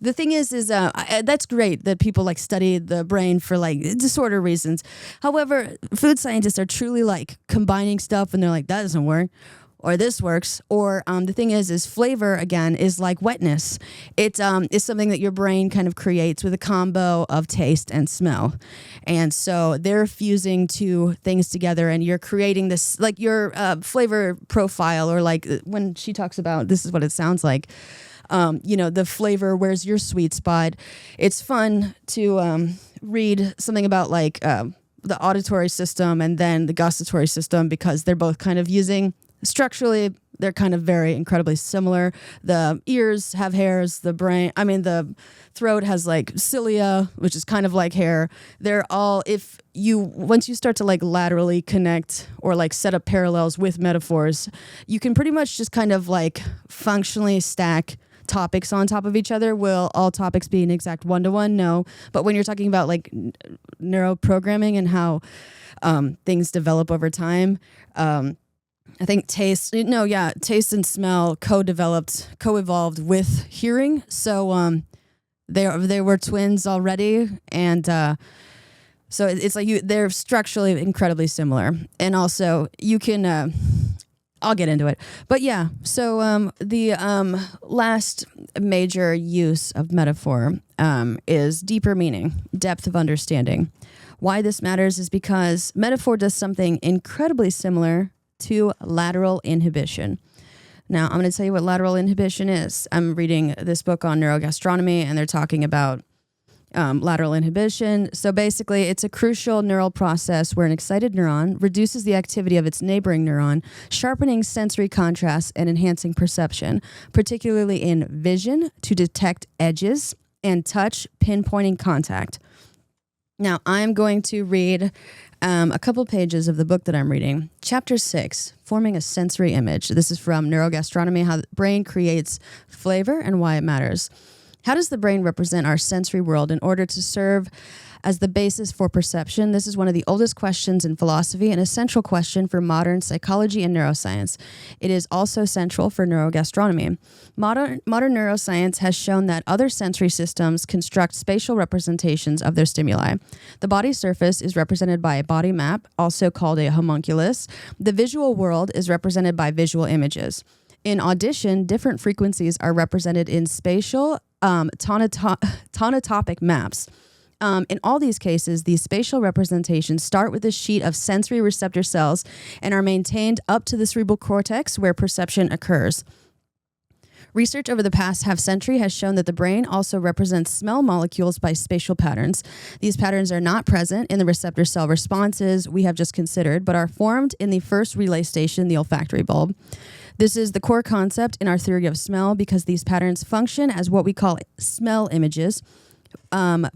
Speaker 1: The thing is that's great that people study the brain for disorder reasons. However, food scientists are truly combining stuff and they're like, that doesn't work, or this works. Or the thing is flavor again is like wetness. It's something that your brain kind of creates with a combo of taste and smell. And so they're fusing two things together and you're creating this, your flavor profile, or when she talks about, this is what it sounds like. The flavor, where's your sweet spot? It's fun to read something about the auditory system and then the gustatory system, because they're both kind of structurally, they're kind of very incredibly similar. The ears have hairs, the throat has cilia, which is kind of like hair. They're all, once you start to laterally connect or set up parallels with metaphors, you can pretty much just kind of functionally stack topics on top of each other. Will all topics be an exact one-to-one? No. But when you're talking about neuroprogramming and how things develop over time, I think taste and smell co-evolved with hearing. So they were twins already, and so it's they're structurally incredibly similar. And also you can I'll get into it. But yeah, so the last major use of metaphor is deeper meaning, depth of understanding. Why this matters is because metaphor does something incredibly similar to lateral inhibition. Now, I'm going to tell you what lateral inhibition is. I'm reading this book on neurogastronomy, and they're talking about lateral inhibition. So basically, it's a crucial neural process where an excited neuron reduces the activity of its neighboring neuron, sharpening sensory contrast and enhancing perception, particularly in vision to detect edges and touch, pinpointing contact. Now, I'm going to read a couple pages of the book that I'm reading. Chapter 6, Forming a Sensory Image. This is from Neurogastronomy, How the Brain Creates Flavor and Why It Matters. How does the brain represent our sensory world in order to serve as the basis for perception? This is one of the oldest questions in philosophy and a central question for modern psychology and neuroscience. It is also central for neurogastronomy. Modern neuroscience has shown that other sensory systems construct spatial representations of their stimuli. The body surface is represented by a body map, also called a homunculus. The visual world is represented by visual images. In audition, different frequencies are represented in spatial tonotopic maps. In all these cases, these spatial representations start with a sheet of sensory receptor cells and are maintained up to the cerebral cortex where perception occurs. Research over the past half-century has shown that the brain also represents smell molecules by spatial patterns. These patterns are not present in the receptor cell responses we have just considered, but are formed in the first relay station, the olfactory bulb. This is the core concept in our theory of smell because these patterns function as what we call smell images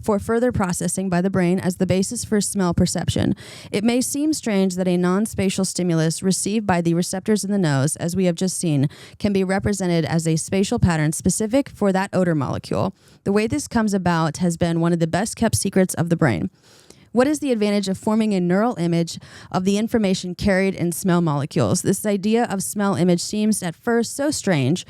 Speaker 1: for further processing by the brain as the basis for smell perception. It may seem strange that a non-spatial stimulus received by the receptors in the nose, as we have just seen, can be represented as a spatial pattern specific for that odor molecule. The way this comes about has been one of the best kept secrets of the brain. What is the advantage of forming a neural image of the information carried in smell molecules? This idea of smell image seems at first so strange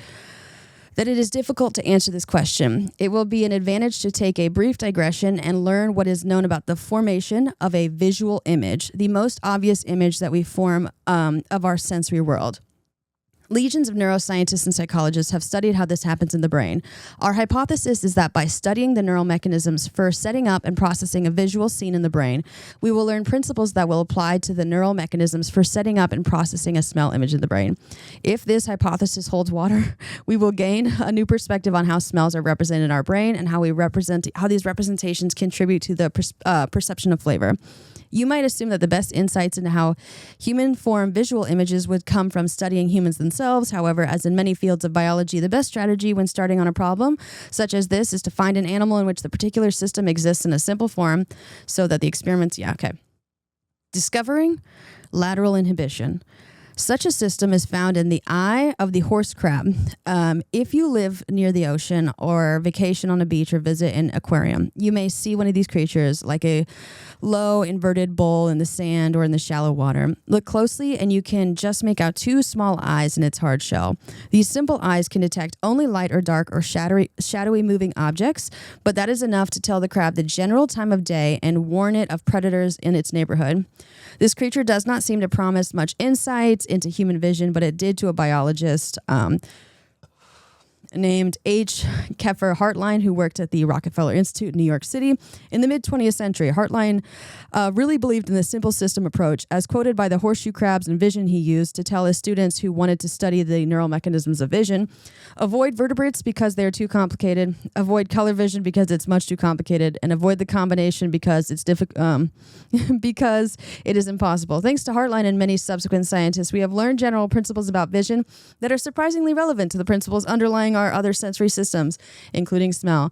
Speaker 1: that it is difficult to answer this question. It will be an advantage to take a brief digression and learn what is known about the formation of a visual image, the most obvious image that we form of our sensory world.
Speaker 2: Legions of neuroscientists and psychologists have studied how this happens in the brain. Our hypothesis is that by studying the neural mechanisms for setting up and processing a visual scene in the brain, we will learn principles that will apply to the neural mechanisms for setting up and processing a smell image in the brain. If this hypothesis holds water, we will gain a new perspective on how smells are represented in our brain and how these representations contribute to the perception of flavor. You might assume that the best insights into how human form visual images would come from studying humans themselves. However, as in many fields of biology, the best strategy when starting on a problem such as this is to find an animal in which the particular system exists in a simple form so that the experiments, Discovering lateral inhibition. Such a system is found in the eye of the horse crab. If you live near the ocean or vacation on a beach or visit an aquarium, you may see one of these creatures like a low inverted bowl in the sand or in the shallow water. Look closely and you can just make out two small eyes in its hard shell. These simple eyes can detect only light or dark or shadowy moving objects, but that is enough to tell the crab the general time of day and warn it of predators in its neighborhood. This creature does not seem to promise much insight into human vision, but it did to a biologist named H. Keffer Hartline, who worked at the Rockefeller Institute in New York City. In the mid-20th century, Hartline really believed in the simple system approach, as quoted by the horseshoe crabs and vision he used to tell his students who wanted to study the neural mechanisms of vision. Avoid vertebrates because they're too complicated, avoid color vision because it's much too complicated, and avoid the combination because it's because it is impossible. Thanks to Hartline and many subsequent scientists, we have learned general principles about vision that are surprisingly relevant to the principles underlying our other sensory systems, including smell.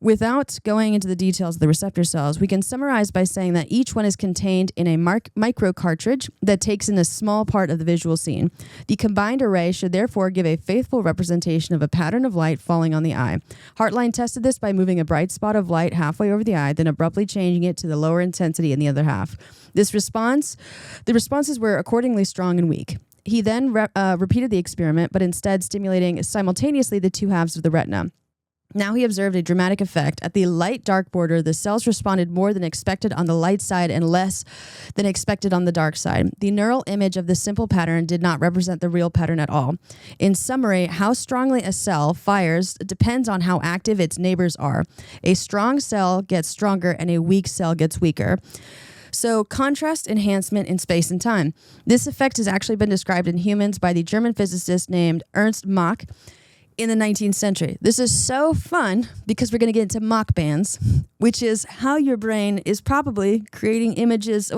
Speaker 2: Without going into the details of the receptor cells, we can summarize by saying that each one is contained in a micro cartridge that takes in a small part of the visual scene. The combined array should therefore give a faithful representation of a pattern of light falling on the eye. Hartline tested this by moving a bright spot of light halfway over the eye, then abruptly changing it to the lower intensity in the other half. The responses were accordingly strong and weak. He then repeated the experiment, but instead stimulating simultaneously the two halves of the retina. Now he observed a dramatic effect. At the light-dark border, the cells responded more than expected on the light side and less than expected on the dark side. The neural image of this simple pattern did not represent the real pattern at all. In summary, how strongly a cell fires depends on how active its neighbors are. A strong cell gets stronger and a weak cell gets weaker. So contrast enhancement in space and time. This effect has actually been described in humans by the German physicist named Ernst Mach in the 19th century. This is so fun because we're going to get into Mach bands, which is how your brain is probably creating images,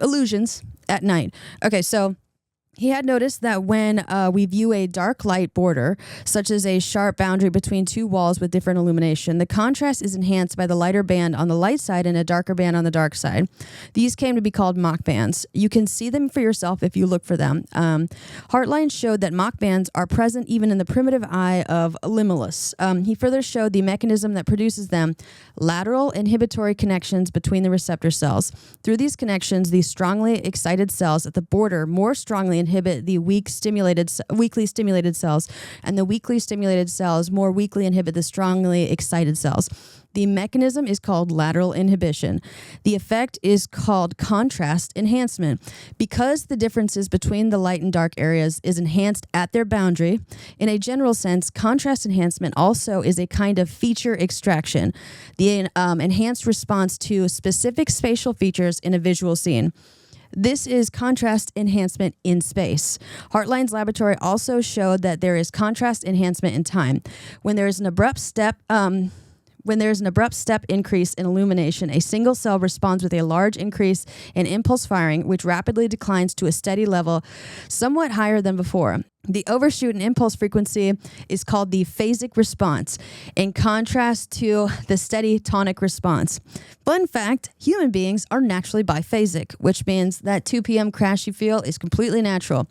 Speaker 2: illusions at night. Okay, so he had noticed that when we view a dark light border, such as a sharp boundary between two walls with different illumination, the contrast is enhanced by the lighter band on the light side and a darker band on the dark side. These came to be called Mach bands. You can see them for yourself if you look for them. Hartline showed that Mach bands are present even in the primitive eye of Limulus. He further showed the mechanism that produces them, lateral inhibitory connections between the receptor cells. Through these connections, the strongly excited cells at the border more strongly inhibit the weakly stimulated cells, and the weakly stimulated cells more weakly inhibit the strongly excited cells. The mechanism is called lateral inhibition. The effect is called contrast enhancement. Because the differences between the light and dark areas is enhanced at their boundary, in a general sense, contrast enhancement also is a kind of feature extraction, the enhanced response to specific spatial features in a visual scene. This is contrast enhancement in space. Hartline's laboratory also showed that there is contrast enhancement in time. When there is an abrupt step increase in illumination, a single cell responds with a large increase in impulse firing, which rapidly declines to a steady level, somewhat higher than before. The overshoot in impulse frequency is called the phasic response, in contrast to the steady tonic response. Fun fact, human beings are naturally biphasic, which means that 2 p.m. crash you feel is completely natural.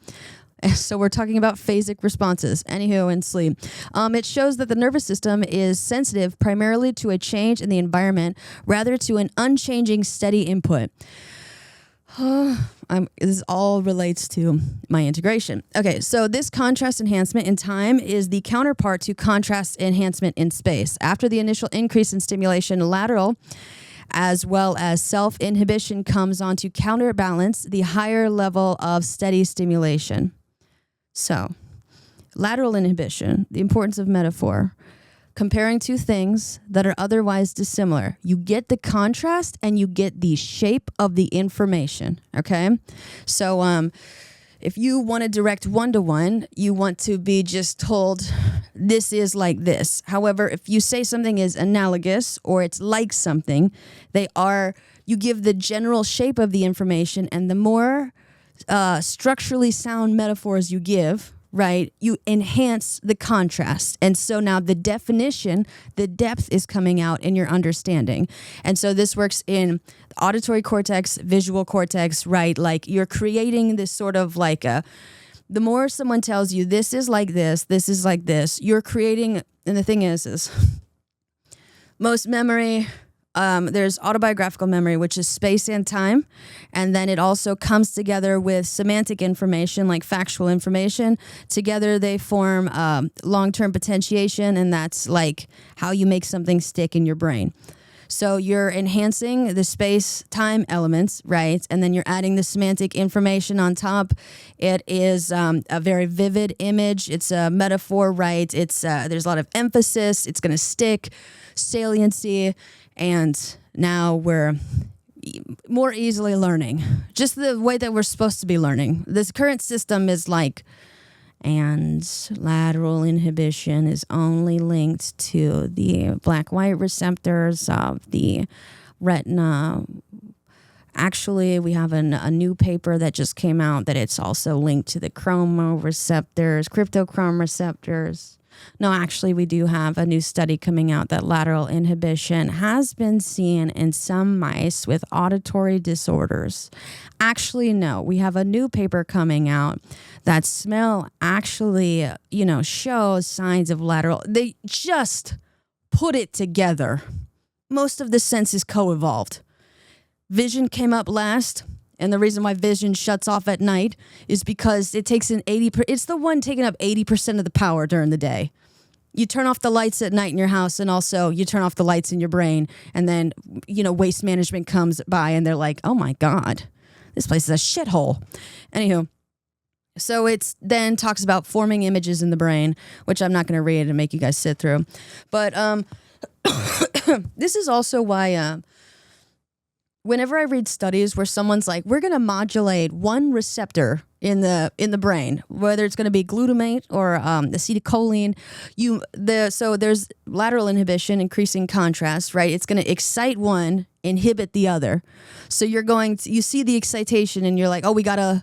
Speaker 2: So we're talking about phasic responses, anywho, in sleep. It shows that the nervous system is sensitive primarily to a change in the environment rather to an unchanging steady input. This all relates to my integration. Okay, so this contrast enhancement in time is the counterpart to contrast enhancement in space. After the initial increase in stimulation, lateral as well as self-inhibition comes on to counterbalance the higher level of steady stimulation. So, lateral inhibition, the importance of metaphor, comparing two things that are otherwise dissimilar. You get the contrast and you get the shape of the information, okay? So, if you want to direct one-to-one, you want to be just told, this is like this. However, if you say something is analogous or it's like something, you give the general shape of the information, and the more structurally sound metaphors you give, right, you enhance the contrast. And so now the definition, the depth is coming out in your understanding. And so this works in auditory cortex, visual cortex, right? Like you're creating this sort of like the more someone tells you this is like this is like this, you're creating, and the thing is most memory, there's autobiographical memory, which is space and time. And then it also comes together with semantic information, like factual information. Together they form long-term potentiation, and that's like how you make something stick in your brain. So you're enhancing the space-time elements, right? And then you're adding the semantic information on top. It is a very vivid image. It's a metaphor, right? It's there's a lot of emphasis. It's going to stick, saliency, and now we're more easily learning. Just the way that we're supposed to be learning. This current system is like, and lateral inhibition is only linked to the black-white receptors of the retina. Actually, we have a new paper that just came out that it's also linked to the chromoreceptors, cryptochrome receptors. No, actually, we do have a new study coming out that lateral inhibition has been seen in some mice with auditory disorders. Actually, no, we have a new paper coming out that smell actually, shows signs of lateral. They just put it together. Most of the senses co-evolved. Vision came up last. And the reason why vision shuts off at night is because it takes it's the one taking up 80% of the power during the day. You turn off the lights at night in your house, and also you turn off the lights in your brain, and then, waste management comes by and they're like, oh my God, this place is a shithole. Anywho, so it's then talks about forming images in the brain, which I'm not going to read and make you guys sit through. But this is also why whenever I read studies where someone's like, we're going to modulate one receptor in the brain, whether it's going to be glutamate or acetylcholine, so there's lateral inhibition, increasing contrast, right? It's going to excite one, inhibit the other. So you see the excitation and you're like, oh, we gotta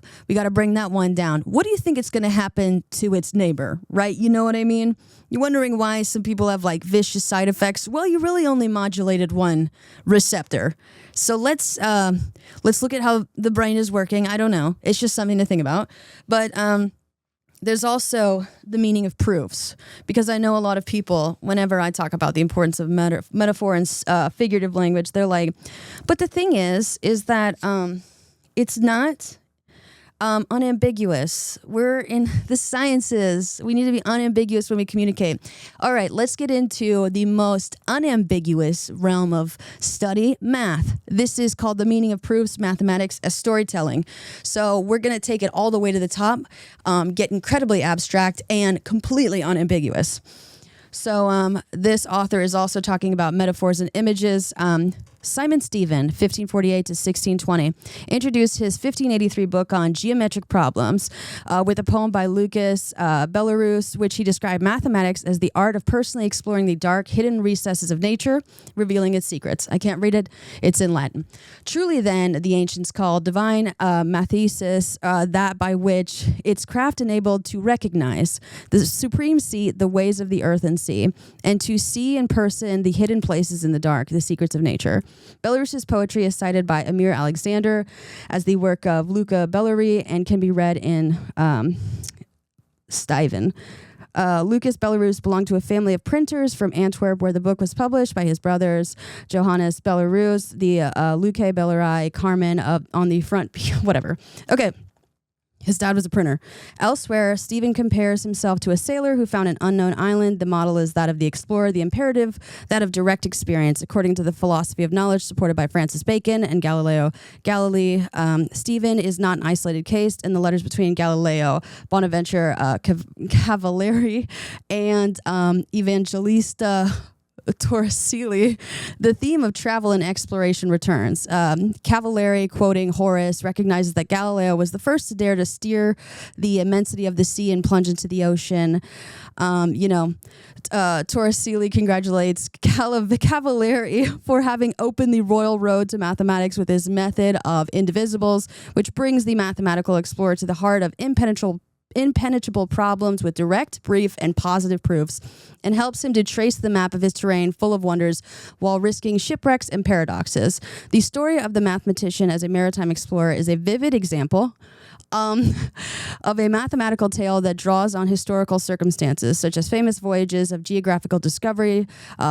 Speaker 2: bring that one down. What do you think it's going to happen to its neighbor, right? You know what I mean? You're wondering why some people have like vicious side effects. Well, you really only modulated one receptor. So let's look at how the brain is working. I don't know. It's just something to think about. But there's also the meaning of proofs, because I know a lot of people, whenever I talk about the importance of metaphor and figurative language, they're like, but the thing is that it's not unambiguous. We're in the sciences. We need to be unambiguous when we communicate. All right, let's get into the most unambiguous realm of study, math. This is called the meaning of proofs, mathematics as storytelling. So we're going to take it all the way to the top, get incredibly abstract and completely unambiguous. So this author is also talking about metaphors and images. Simon Stephen, 1548 to 1620, introduced his 1583 book on geometric problems with a poem by Lucas Belarus, which he described mathematics as the art of personally exploring the dark, hidden recesses of nature, revealing its secrets. I can't read it. It's in Latin. Truly, then, the ancients called divine mathesis that by which its craft enabled to recognize the supreme seat, the ways of the earth and sea, and to see in person the hidden places in the dark, the secrets of nature. Belarus's poetry is cited by Amir Alexander as the work of Luca Bellary and can be read in Stuyven. Lucas Belarus belonged to a family of printers from Antwerp, where the book was published by his brothers Johannes Belarus, the Luque Bellari, Carmen on the front, whatever. Okay. His dad was a printer. Elsewhere, Stephen compares himself to a sailor who found an unknown island. The model is that of the explorer, the imperative, that of direct experience. According to the philosophy of knowledge supported by Francis Bacon and Galileo Galilei, Stephen is not an isolated case. In the letters between Galileo, Bonaventure Cavalieri, and Evangelista Torricelli, the theme of travel and exploration returns. Cavalieri, quoting Horace, recognizes that Galileo was the first to dare to steer the immensity of the sea and plunge into the ocean. Torricelli congratulates Cavalieri for having opened the royal road to mathematics with his method of indivisibles, which brings the mathematical explorer to the heart of impenetrable problems with direct, brief, and positive proofs, and helps him to trace the map of his terrain full of wonders while risking shipwrecks and paradoxes. The story of the mathematician as a maritime explorer is a vivid example of a mathematical tale that draws on historical circumstances, such as famous voyages of geographical discovery,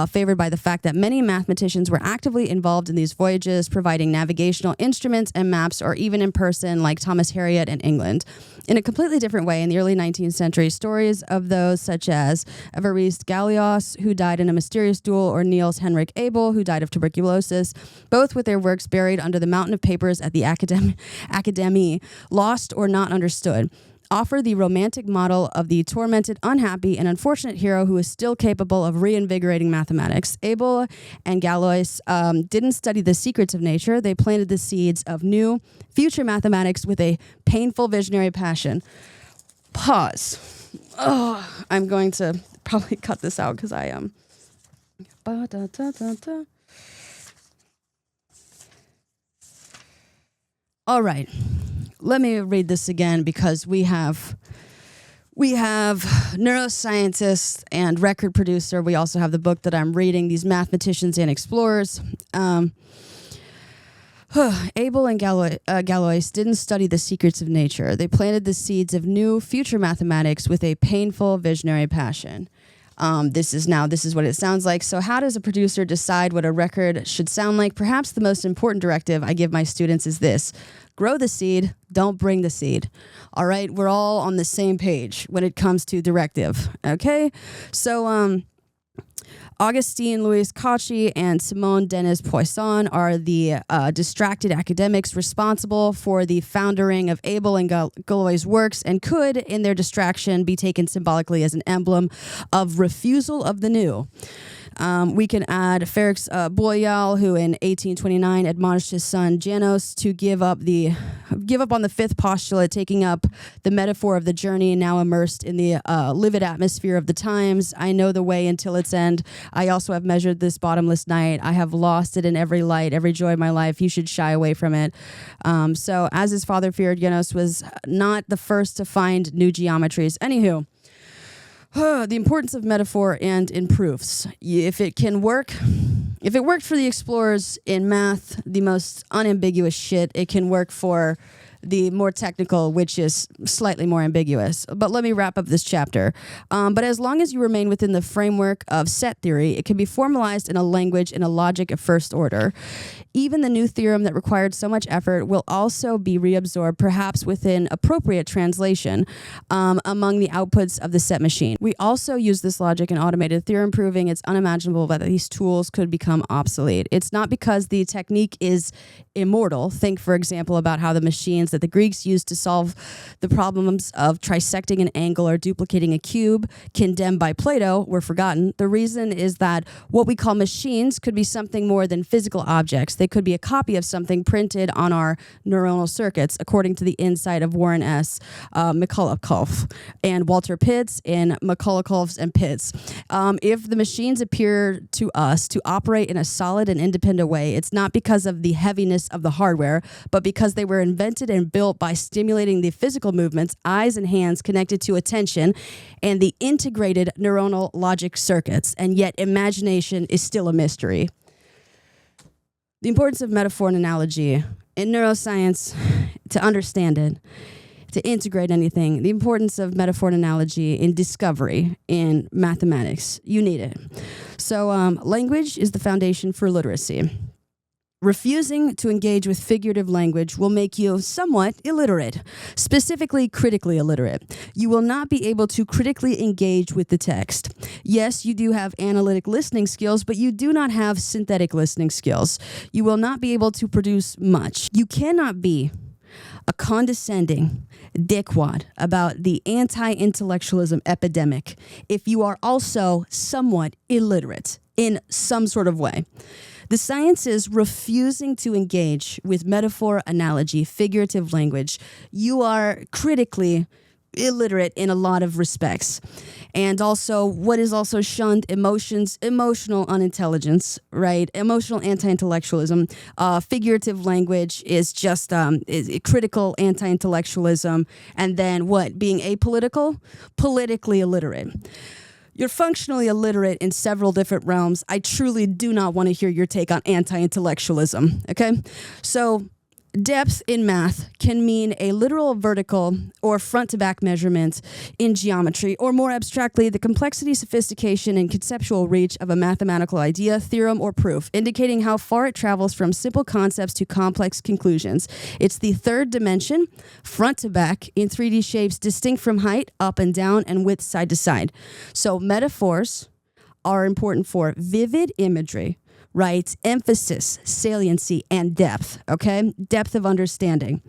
Speaker 2: favored by the fact that many mathematicians were actively involved in these voyages, providing navigational instruments and maps, or even in person, like Thomas Harriot in England. In a completely different way, in the early 19th century, stories of those such as Évariste Galios, who died in a mysterious duel, or Niels Henrik Abel, who died of tuberculosis, both with their works buried under the mountain of papers at the Académie, lost or not understood, offer the romantic model of the tormented, unhappy, and unfortunate hero who is still capable of reinvigorating mathematics. Abel and Galois didn't study the secrets of nature. They planted the seeds of new, future mathematics with a painful visionary passion. Pause. Oh, I'm going to probably cut this out because I am. All right. Let me read this again because we have neuroscientist and record producer. We also have the book that I'm reading, These Mathematicians and Explorers. Abel and Galois didn't study the secrets of nature. They planted the seeds of new future mathematics with a painful visionary passion. This is what it sounds like. So how does a producer decide what a record should sound like? Perhaps the most important directive I give my students is this: grow the seed, don't bring the seed. All right, we're all on the same page when it comes to directive. Okay, so Augustine Louis Cauchy and Simone Dennis Poisson are the distracted academics responsible for the foundering of Abel and Galois' works, and could, in their distraction, be taken symbolically as an emblem of refusal of the new. We can add Felix Bolyai, who in 1829 admonished his son Janos to give up on the fifth postulate, taking up the metaphor of the journey, now immersed in the livid atmosphere of the times. I know the way until its end. I also have measured this bottomless night. I have lost it in every light, every joy of my life. You should shy away from it. So as his father feared, Janos was not the first to find new geometries. Anywho, the importance of metaphor and in proofs. If it worked for the explorers in math, the most unambiguous shit, it can work for the more technical, which is slightly more ambiguous. But let me wrap up this chapter. But as long as you remain within the framework of set theory, it can be formalized in a language and a logic of first order. Even the new theorem that required so much effort will also be reabsorbed, perhaps within appropriate translation, among the outputs of the set machine. We also use this logic in automated theorem proving. It's unimaginable that these tools could become obsolete. It's not because the technique is immortal. Think, for example, about how the machines that the Greeks used to solve the problems of trisecting an angle or duplicating a cube, condemned by Plato, were forgotten. The reason is that what we call machines could be something more than physical objects. They could be a copy of something printed on our neuronal circuits, according to the insight of Warren S. McCulloch and Walter Pitts in McCulloch's and Pitts. If the machines appear to us to operate in a solid and independent way, it's not because of the heaviness of the hardware, but because they were invented and built by stimulating the physical movements, eyes and hands connected to attention, and the integrated neuronal logic circuits. And yet imagination is still a mystery. The importance of metaphor and analogy in neuroscience, to understand it, to integrate anything, the importance of metaphor and analogy in discovery in mathematics. You need it. So language is the foundation for literacy.
Speaker 1: Refusing to engage with figurative language will make you somewhat illiterate, specifically critically illiterate. You will not be able to critically engage with the text. Yes, you do have analytic listening skills, but you do not have synthetic listening skills. You will not be able to produce much. You cannot be a condescending dickwad about the anti-intellectualism epidemic if you are also somewhat illiterate in some sort of way. The science is refusing to engage with metaphor, analogy, figurative language. You are critically illiterate in a lot of respects. And also, what is also shunned, emotional unintelligence, right? Emotional anti-intellectualism. Figurative language is just is critical anti-intellectualism. And then what? Being apolitical? Politically illiterate. You're functionally illiterate in several different realms. I truly do not want to hear your take on anti-intellectualism, okay? So depth in math can mean a literal vertical or front-to-back measurement in geometry, or more abstractly, the complexity, sophistication, and conceptual reach of a mathematical idea, theorem, or proof, indicating how far it travels from simple concepts to complex conclusions. It's the third dimension, front-to-back, in 3D shapes distinct from height, up and down, and width side to side. So metaphors are important for vivid imagery, right? Emphasis, saliency, and depth, okay? Depth of understanding.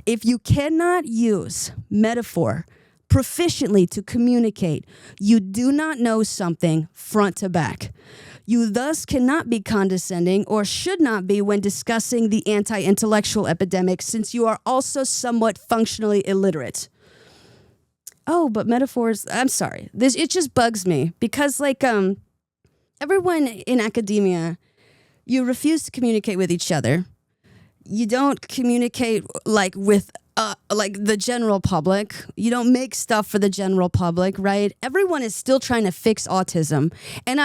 Speaker 1: If you cannot use metaphor proficiently to communicate, you do not know something front to back. You thus cannot be condescending, or should not be, when discussing the anti-intellectual epidemic, since you are also somewhat functionally illiterate. Oh, but metaphors, I'm sorry. It just bugs me because everyone in academia, you refuse to communicate with each other. You don't communicate with the general public. You don't make stuff for the general public, right? Everyone is still trying to fix autism. And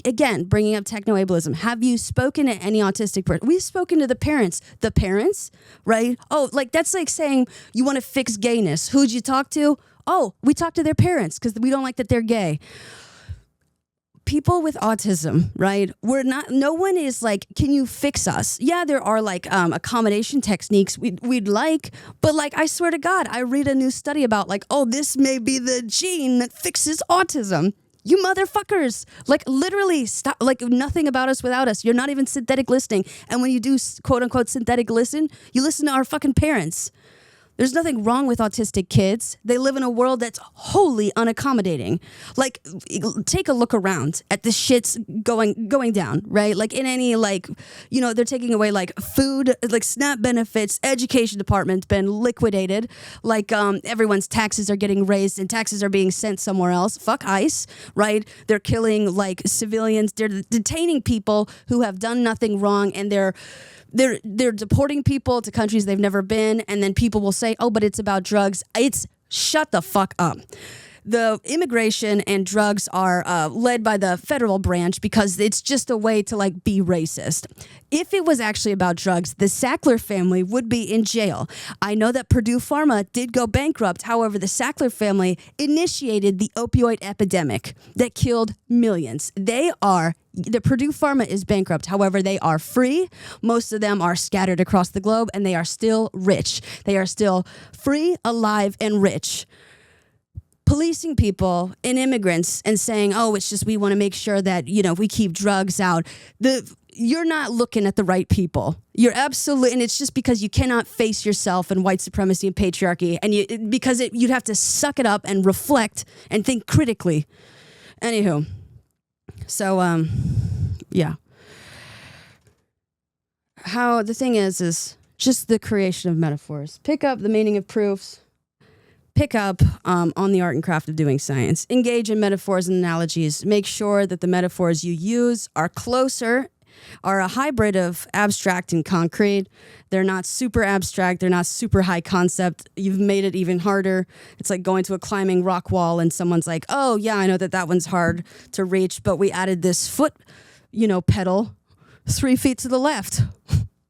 Speaker 1: again, bringing up techno-ableism. Have you spoken to any autistic person? We've spoken to the parents. The parents, right? Oh, that's like saying you want to fix gayness. Who'd you talk to? Oh, we talked to their parents because we don't like that they're gay. People with autism, right? No one is like, can you fix us? Yeah, there are accommodation techniques we'd like, but I swear to God, I read a new study about this may be the gene that fixes autism. You motherfuckers, literally stop, nothing about us without us. You're not even synthetic listening. And when you do quote unquote synthetic listen, you listen to our fucking parents. There's nothing wrong with autistic kids. They live in a world that's wholly unaccommodating. Take a look around at the shits going down, right? In any, they're taking away, food, SNAP benefits, education department's been liquidated. Everyone's taxes are getting raised and taxes are being sent somewhere else. Fuck ICE, right? They're killing, civilians. They're detaining people who have done nothing wrong, and they're deporting people to countries they've never been, and then people will say, oh, but it's about drugs. Shut the fuck up. The immigration and drugs are led by the federal branch because it's just a way to be racist. If it was actually about drugs, the Sackler family would be in jail. I know that Purdue Pharma did go bankrupt. However, the Sackler family initiated the opioid epidemic that killed millions. The Purdue Pharma is bankrupt. However, they are free. Most of them are scattered across the globe, and they are still rich. They are still free, alive, and rich. Policing people and immigrants and saying, oh, it's just we want to make sure that, we keep drugs out. You're not looking at the right people. You're absolutely, and it's just because you cannot face yourself and white supremacy and patriarchy, and you'd have to suck it up and reflect and think critically. Anywho, so yeah. How the thing is just the creation of metaphors. Pick up the meaning of proofs. Pick up on the art and craft of doing science. Engage in metaphors and analogies. Make sure that the metaphors you use are a hybrid of abstract and concrete. They're not super abstract. They're not super high concept. You've made it even harder. It's like going to a climbing rock wall and someone's like, oh, yeah, I know that one's hard to reach, but we added this foot, pedal 3 feet to the left.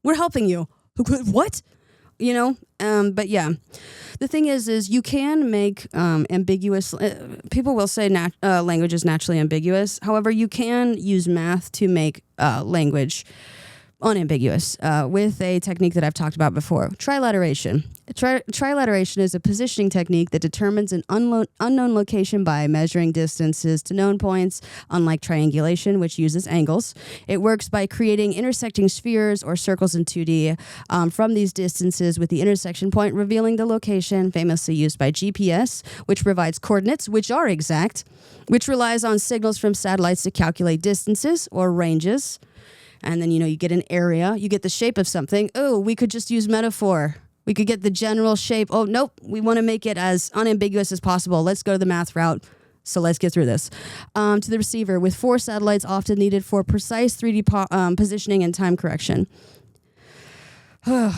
Speaker 1: We're helping you. What? But yeah, the thing is you can make ambiguous. People will say language is naturally ambiguous. However, you can use math to make language unambiguous with a technique that I've talked about before, trilateration. Trilateration is a positioning technique that determines an unknown location by measuring distances to known points, unlike triangulation, which uses angles. It works by creating intersecting spheres or circles in 2D from these distances, with the intersection point revealing the location, famously used by GPS, which provides coordinates, which are exact, which relies on signals from satellites to calculate distances or ranges. And then, you get an area, you get the shape of something. Oh, we could just use metaphor. We could get the general shape. Oh, nope, we want to make it as unambiguous as possible. Let's go to the math route. So let's get through this. To the receiver, with 4 satellites often needed for precise 3D positioning and time correction. Oh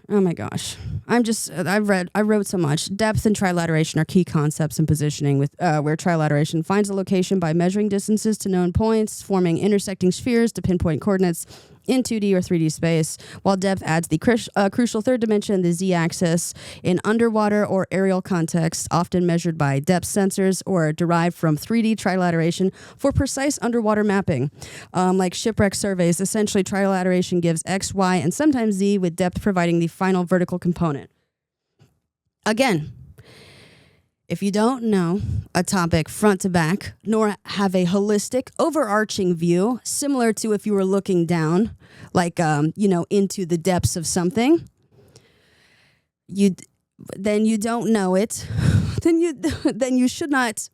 Speaker 1: my gosh. I wrote so much. Depth and trilateration are key concepts in positioning, with where trilateration finds a location by measuring distances to known points, forming intersecting spheres to pinpoint coordinates in 2D or 3D space, while depth adds the crucial third dimension, the z-axis, in underwater or aerial context, often measured by depth sensors or derived from 3D trilateration for precise underwater mapping. Like shipwreck surveys, essentially trilateration gives X, Y, and sometimes Z, with depth providing the final vertical component. Again, if you don't know a topic front to back, nor have a holistic, overarching view, similar to if you were looking down, like, into the depths of something, then you don't know it, then you should not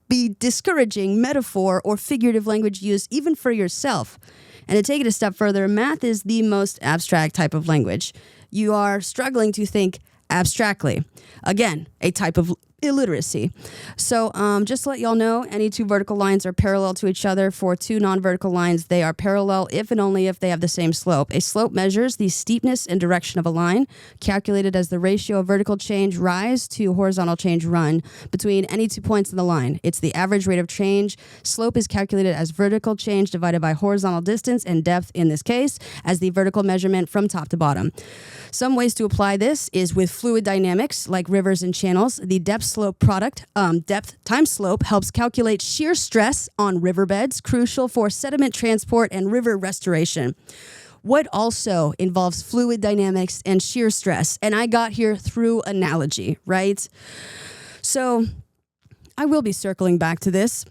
Speaker 1: be discouraging metaphor or figurative language use, even for yourself. And to take it a step further, math is the most abstract type of language. You are struggling to think abstractly. Again, a type of illiteracy. So just to let y'all know, any 2 vertical lines are parallel to each other. For 2 non-vertical lines, they are parallel if and only if they have the same slope. A slope measures the steepness and direction of a line, calculated as the ratio of vertical change rise to horizontal change run between any 2 points in the line. It's the average rate of change. Slope is calculated as vertical change divided by horizontal distance, and depth, in this case, as the vertical measurement from top to bottom. Some ways to apply this is with fluid dynamics, like rivers and channels. The depth slope product, depth times slope, helps calculate shear stress on riverbeds, crucial for sediment transport and river restoration. What also involves fluid dynamics and shear stress? And I got here through analogy, right? So I will be circling back to this.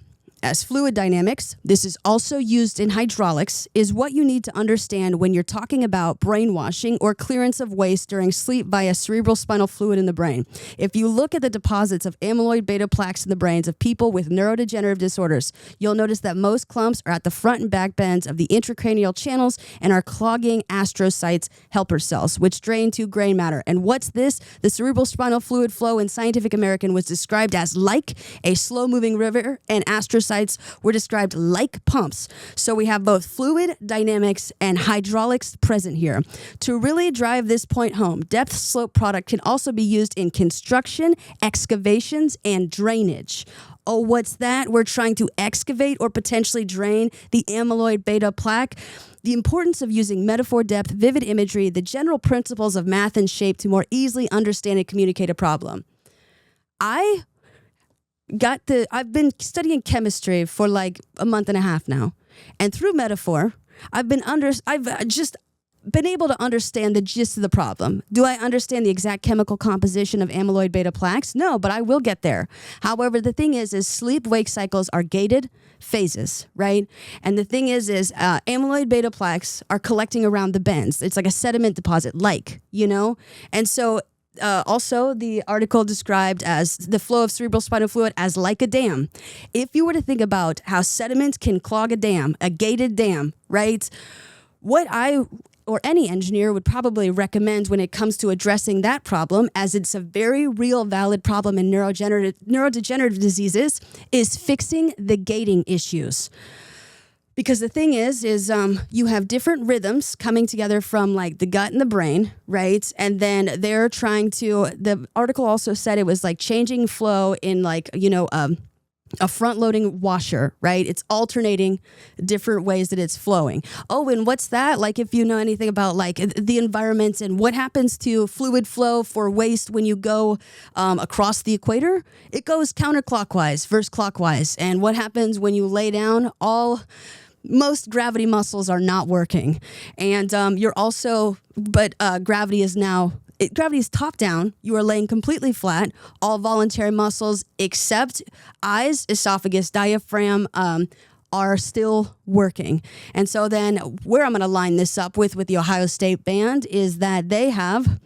Speaker 1: As fluid dynamics, this is also used in hydraulics, is what you need to understand when you're talking about brainwashing or clearance of waste during sleep via cerebral spinal fluid in the brain. If you look at the deposits of amyloid beta plaques in the brains of people with neurodegenerative disorders, you'll notice that most clumps are at the front and back bends of the intracranial channels and are clogging astrocytes helper cells, which drain to gray matter. And what's this? The cerebral spinal fluid flow in Scientific American was described as like a slow-moving river, and astrocytes were described like pumps. So we have both fluid dynamics and hydraulics present here. To really drive this point home, depth slope product can also be used in construction, excavations, and drainage. Oh, what's that? We're trying to excavate or potentially drain the amyloid beta plaque. The importance of using metaphor, depth, vivid imagery, the general principles of math and shape to more easily understand and communicate a problem. I've been studying chemistry for like a month and a half now. And through metaphor, I've just been able to understand the gist of the problem. Do I understand the exact chemical composition of amyloid beta plaques? No, but I will get there. However, the thing is sleep-wake cycles are gated phases, right? And the thing is amyloid beta plaques are collecting around the bends. It's like a sediment deposit, And so also, the article described as the flow of cerebral spinal fluid as like a dam. If you were to think about how sediment can clog a dam, a gated dam, right? What I or any engineer would probably recommend when it comes to addressing that problem, as it's a very real, valid problem in neurodegenerative diseases, is fixing the gating issues. Because the thing is you have different rhythms coming together from like the gut and the brain, right? And then they're trying to, the article also said it was like changing flow in like, a front-loading washer, right? It's alternating different ways that it's flowing. Oh, and what's that? Like if you know anything about like the environment and what happens to fluid flow for waste when you go across the equator, it goes counterclockwise versus clockwise. And what happens when you lay down all most gravity muscles are not working. And gravity is top down. You are laying completely flat. All voluntary muscles except eyes, esophagus, diaphragm are still working. And so then where I'm going to line this up with the Ohio State Band is that they have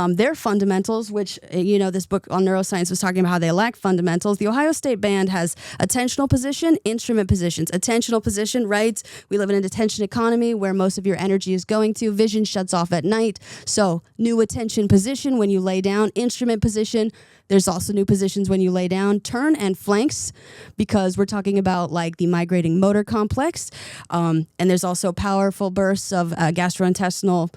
Speaker 1: their fundamentals, which, this book on neuroscience was talking about how they lack fundamentals. The Ohio State Band has attentional position, instrument positions. Attentional position, right? We live in an attention economy where most of your energy is going to. Vision shuts off at night. So new attention position when you lay down. Instrument position. There's also new positions when you lay down. Turn and flanks, because we're talking about like the migrating motor complex. And there's also powerful bursts of gastrointestinal,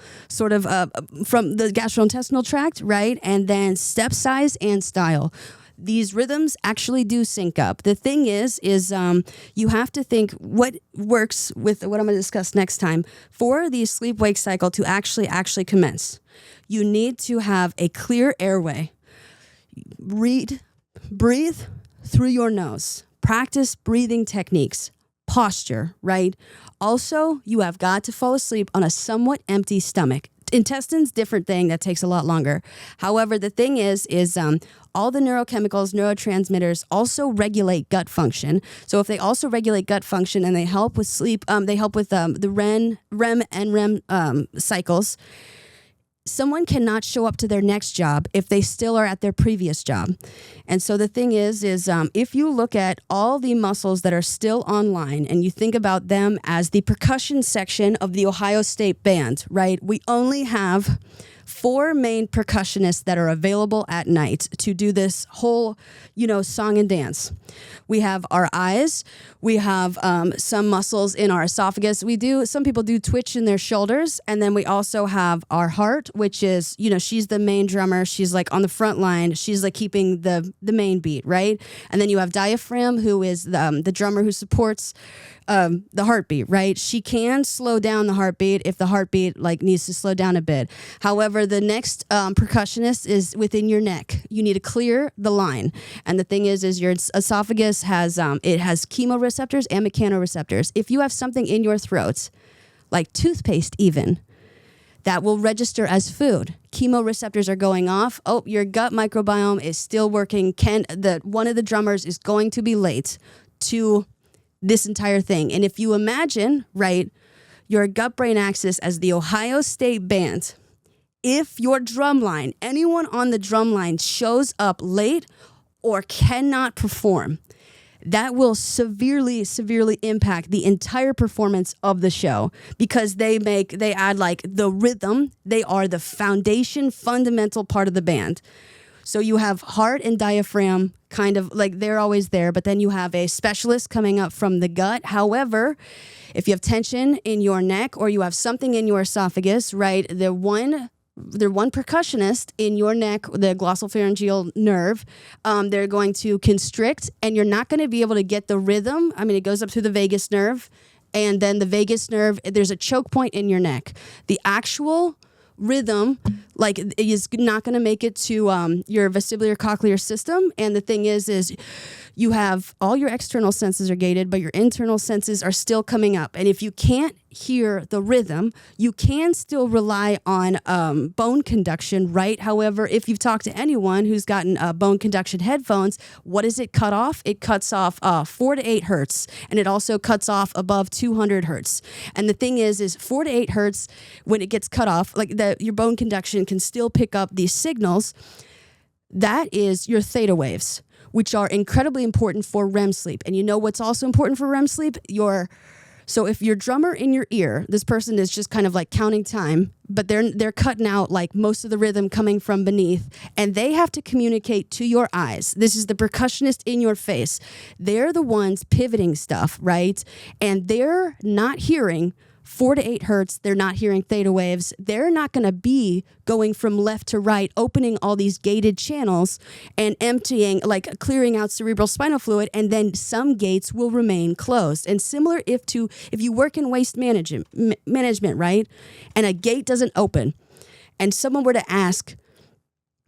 Speaker 1: from the gastrointestinal tract, right? And then step size and style. These rhythms actually do sync up. The thing is you have to think what works with what I'm going to discuss next time for the sleep-wake cycle to actually commence. You need to have a clear airway. Breathe through your nose. Practice breathing techniques. Posture, right? Also, you have got to fall asleep on a somewhat empty stomach. Intestines, different thing, that takes a lot longer. However, the thing is all the neurochemicals, neurotransmitters also regulate gut function. So if they also regulate gut function and they help with sleep, they help with the REM and REM cycles. Someone cannot show up to their next job if they still are at their previous job. And so the thing is if you look at all the muscles that are still online and you think about them as the percussion section of the Ohio State Band, right? We only have 4 main percussionists that are available at night to do this whole, song and dance. We have our eyes. We have some muscles in our esophagus. Some people do twitch in their shoulders. And then we also have our heart, which is, she's the main drummer. She's like on the front line. She's like keeping the main beat, right? And then you have diaphragm, who is the drummer who supports the heartbeat, right? She can slow down the heartbeat if the heartbeat needs to slow down a bit. However, the next percussionist is within your neck. You need to clear the line. And the thing is your esophagus has chemoreceptors and mechanoreceptors. If you have something in your throat, like toothpaste even, that will register as food. Chemoreceptors are going off. Oh, your gut microbiome is still working. One of the drummers is going to be late to this entire thing. And if you imagine, right, your gut-brain axis as the Ohio State Band, if your drum line, anyone on the drum line shows up late or cannot perform, that will severely impact the entire performance of the show, because they add the rhythm. They are the fundamental part of the band. So you have heart and diaphragm kind of they're always there, but then you have a specialist coming up from the gut. However, if you have tension in your neck or you have something in your esophagus, right, the one percussionist in your neck, the glossopharyngeal nerve, they're going to constrict, and you're not going to be able to get the rhythm. I mean, it goes up through the vagus nerve, and then the vagus nerve, there's a choke point in your neck. The actual rhythm is not going to make it to your vestibular cochlear system. And the thing is you have all your external senses are gated, but your internal senses are still coming up. And if you can't hear the rhythm, you can still rely on bone conduction, right? However, if you've talked to anyone who's gotten bone conduction headphones, what does it cut off? It cuts off 4 to 8 hertz, and it also cuts off above 200 hertz. And the thing is 4 to 8 hertz, when it gets cut off, your bone conduction can still pick up these signals. That is your theta waves, which are incredibly important for REM sleep. And you know what's also important for REM sleep? So if your drummer in your ear, this person is just kind of counting time, but they're cutting out most of the rhythm coming from beneath, and they have to communicate to your eyes. This is the percussionist in your face. They're the ones pivoting stuff, right? And they're not hearing 4 to 8 hertz. They're not hearing theta waves. They're not going to be going from left to right, opening all these gated channels and emptying, clearing out cerebral spinal fluid, and then some gates will remain closed. And similar if you work in waste management, right, and a gate doesn't open, and someone were to ask,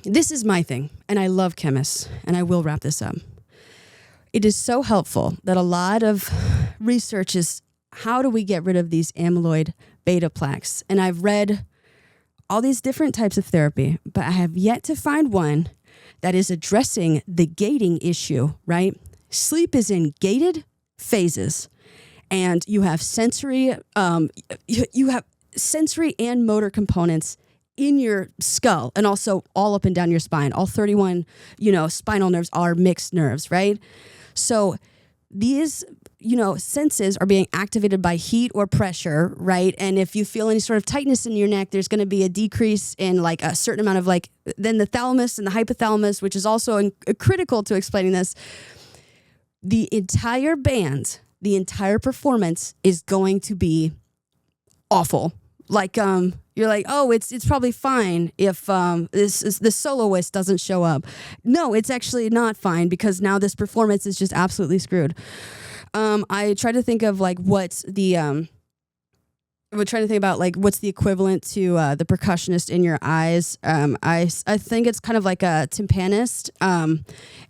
Speaker 1: this is my thing, and I love chemists, and I will wrap this up. It is so helpful that a lot of research is how do we get rid of these amyloid beta plaques? And I've read all these different types of therapy, but I have yet to find one that is addressing the gating issue, right? Sleep is in gated phases, and you have sensory, you have sensory and motor components in your skull, and also all up and down your spine. All 31, spinal nerves are mixed nerves, right? So these, senses are being activated by heat or pressure, right? And if you feel any sort of tightness in your neck, there's going to be a decrease in like a certain amount of then the thalamus and the hypothalamus, which is also critical to explaining this. The entire band, the entire performance is going to be awful. You're like, oh, it's probably fine if the soloist doesn't show up. No, it's actually not fine, because now this performance is just absolutely screwed. I try to think of what's the equivalent to the percussionist in your eyes. I think it's kind of like a timpanist,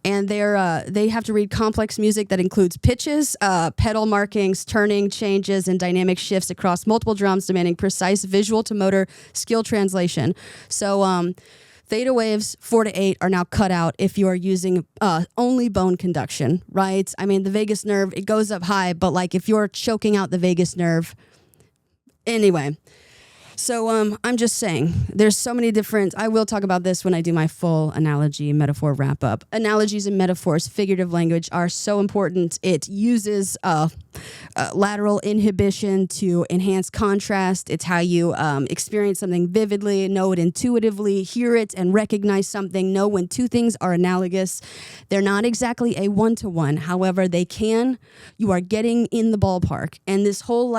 Speaker 1: and they have to read complex music that includes pitches, pedal markings, turning changes, and dynamic shifts across multiple drums, demanding precise visual to motor skill translation. So theta waves 4 to 8 are now cut out if you are using only bone conduction, right? I mean, the vagus nerve, it goes up high, but if you're choking out the vagus nerve. Anyway, so I'm just saying, there's so many different, I will talk about this when I do my full analogy metaphor wrap up. Analogies and metaphors, figurative language, are so important. It uses lateral inhibition to enhance contrast. It's how you experience something vividly, know it intuitively, hear it and recognize something, know when two things are analogous. They're not exactly a one-to-one. However, you are getting in the ballpark. And this whole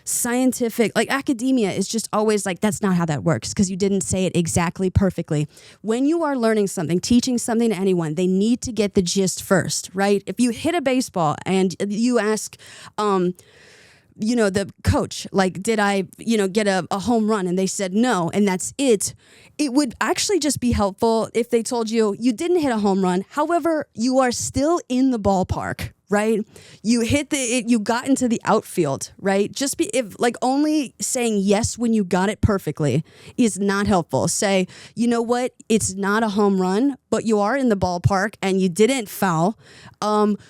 Speaker 1: scientific, academia is just always that's not how that works, because you didn't say it exactly perfectly. When you are learning something, teaching something to anyone, they need to get the gist first, right? If you hit a baseball and you ask, the coach, did I, get a home run? And they said no, and that's it. It would actually just be helpful if they told you didn't hit a home run. However, you are still in the ballpark, right? You you got into the outfield, right? Only saying yes when you got it perfectly is not helpful. Say, you know what? It's not a home run, but you are in the ballpark and you didn't foul.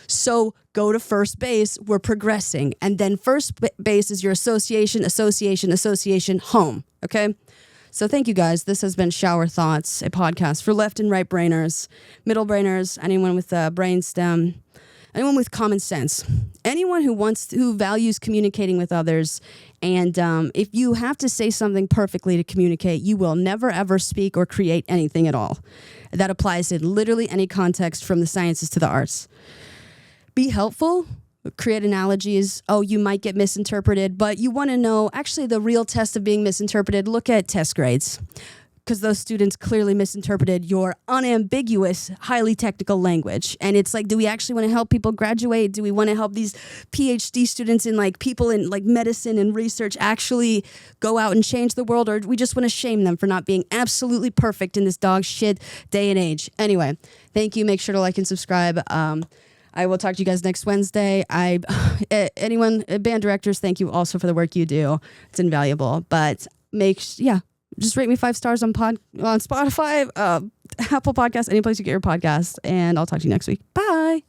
Speaker 1: So go to first base. We're progressing. And then first base is your association, home. Okay? So thank you guys. This has been Schauer Thoughts, a podcast for left and right brainers, middle brainers, anyone with a brain stem, anyone with common sense, anyone who values communicating with others. And if you have to say something perfectly to communicate, you will never, ever speak or create anything at all. That applies in literally any context, from the sciences to the arts. Be helpful. Create analogies. Oh, you might get misinterpreted, but you want to know actually the real test of being misinterpreted. Look at test grades, because those students clearly misinterpreted your unambiguous, highly technical language. And it's do we actually want to help people graduate? Do we want to help these PhD students in people in medicine and research actually go out and change the world? Or do we just want to shame them for not being absolutely perfect in this dog shit day and age? Anyway, thank you. Make sure to like and subscribe. I will talk to you guys next Wednesday. Anyone, band directors, thank you also for the work you do. It's invaluable. But just rate me 5 stars on Spotify, Apple Podcasts, any place you get your podcast, and I'll talk to you next week. Bye.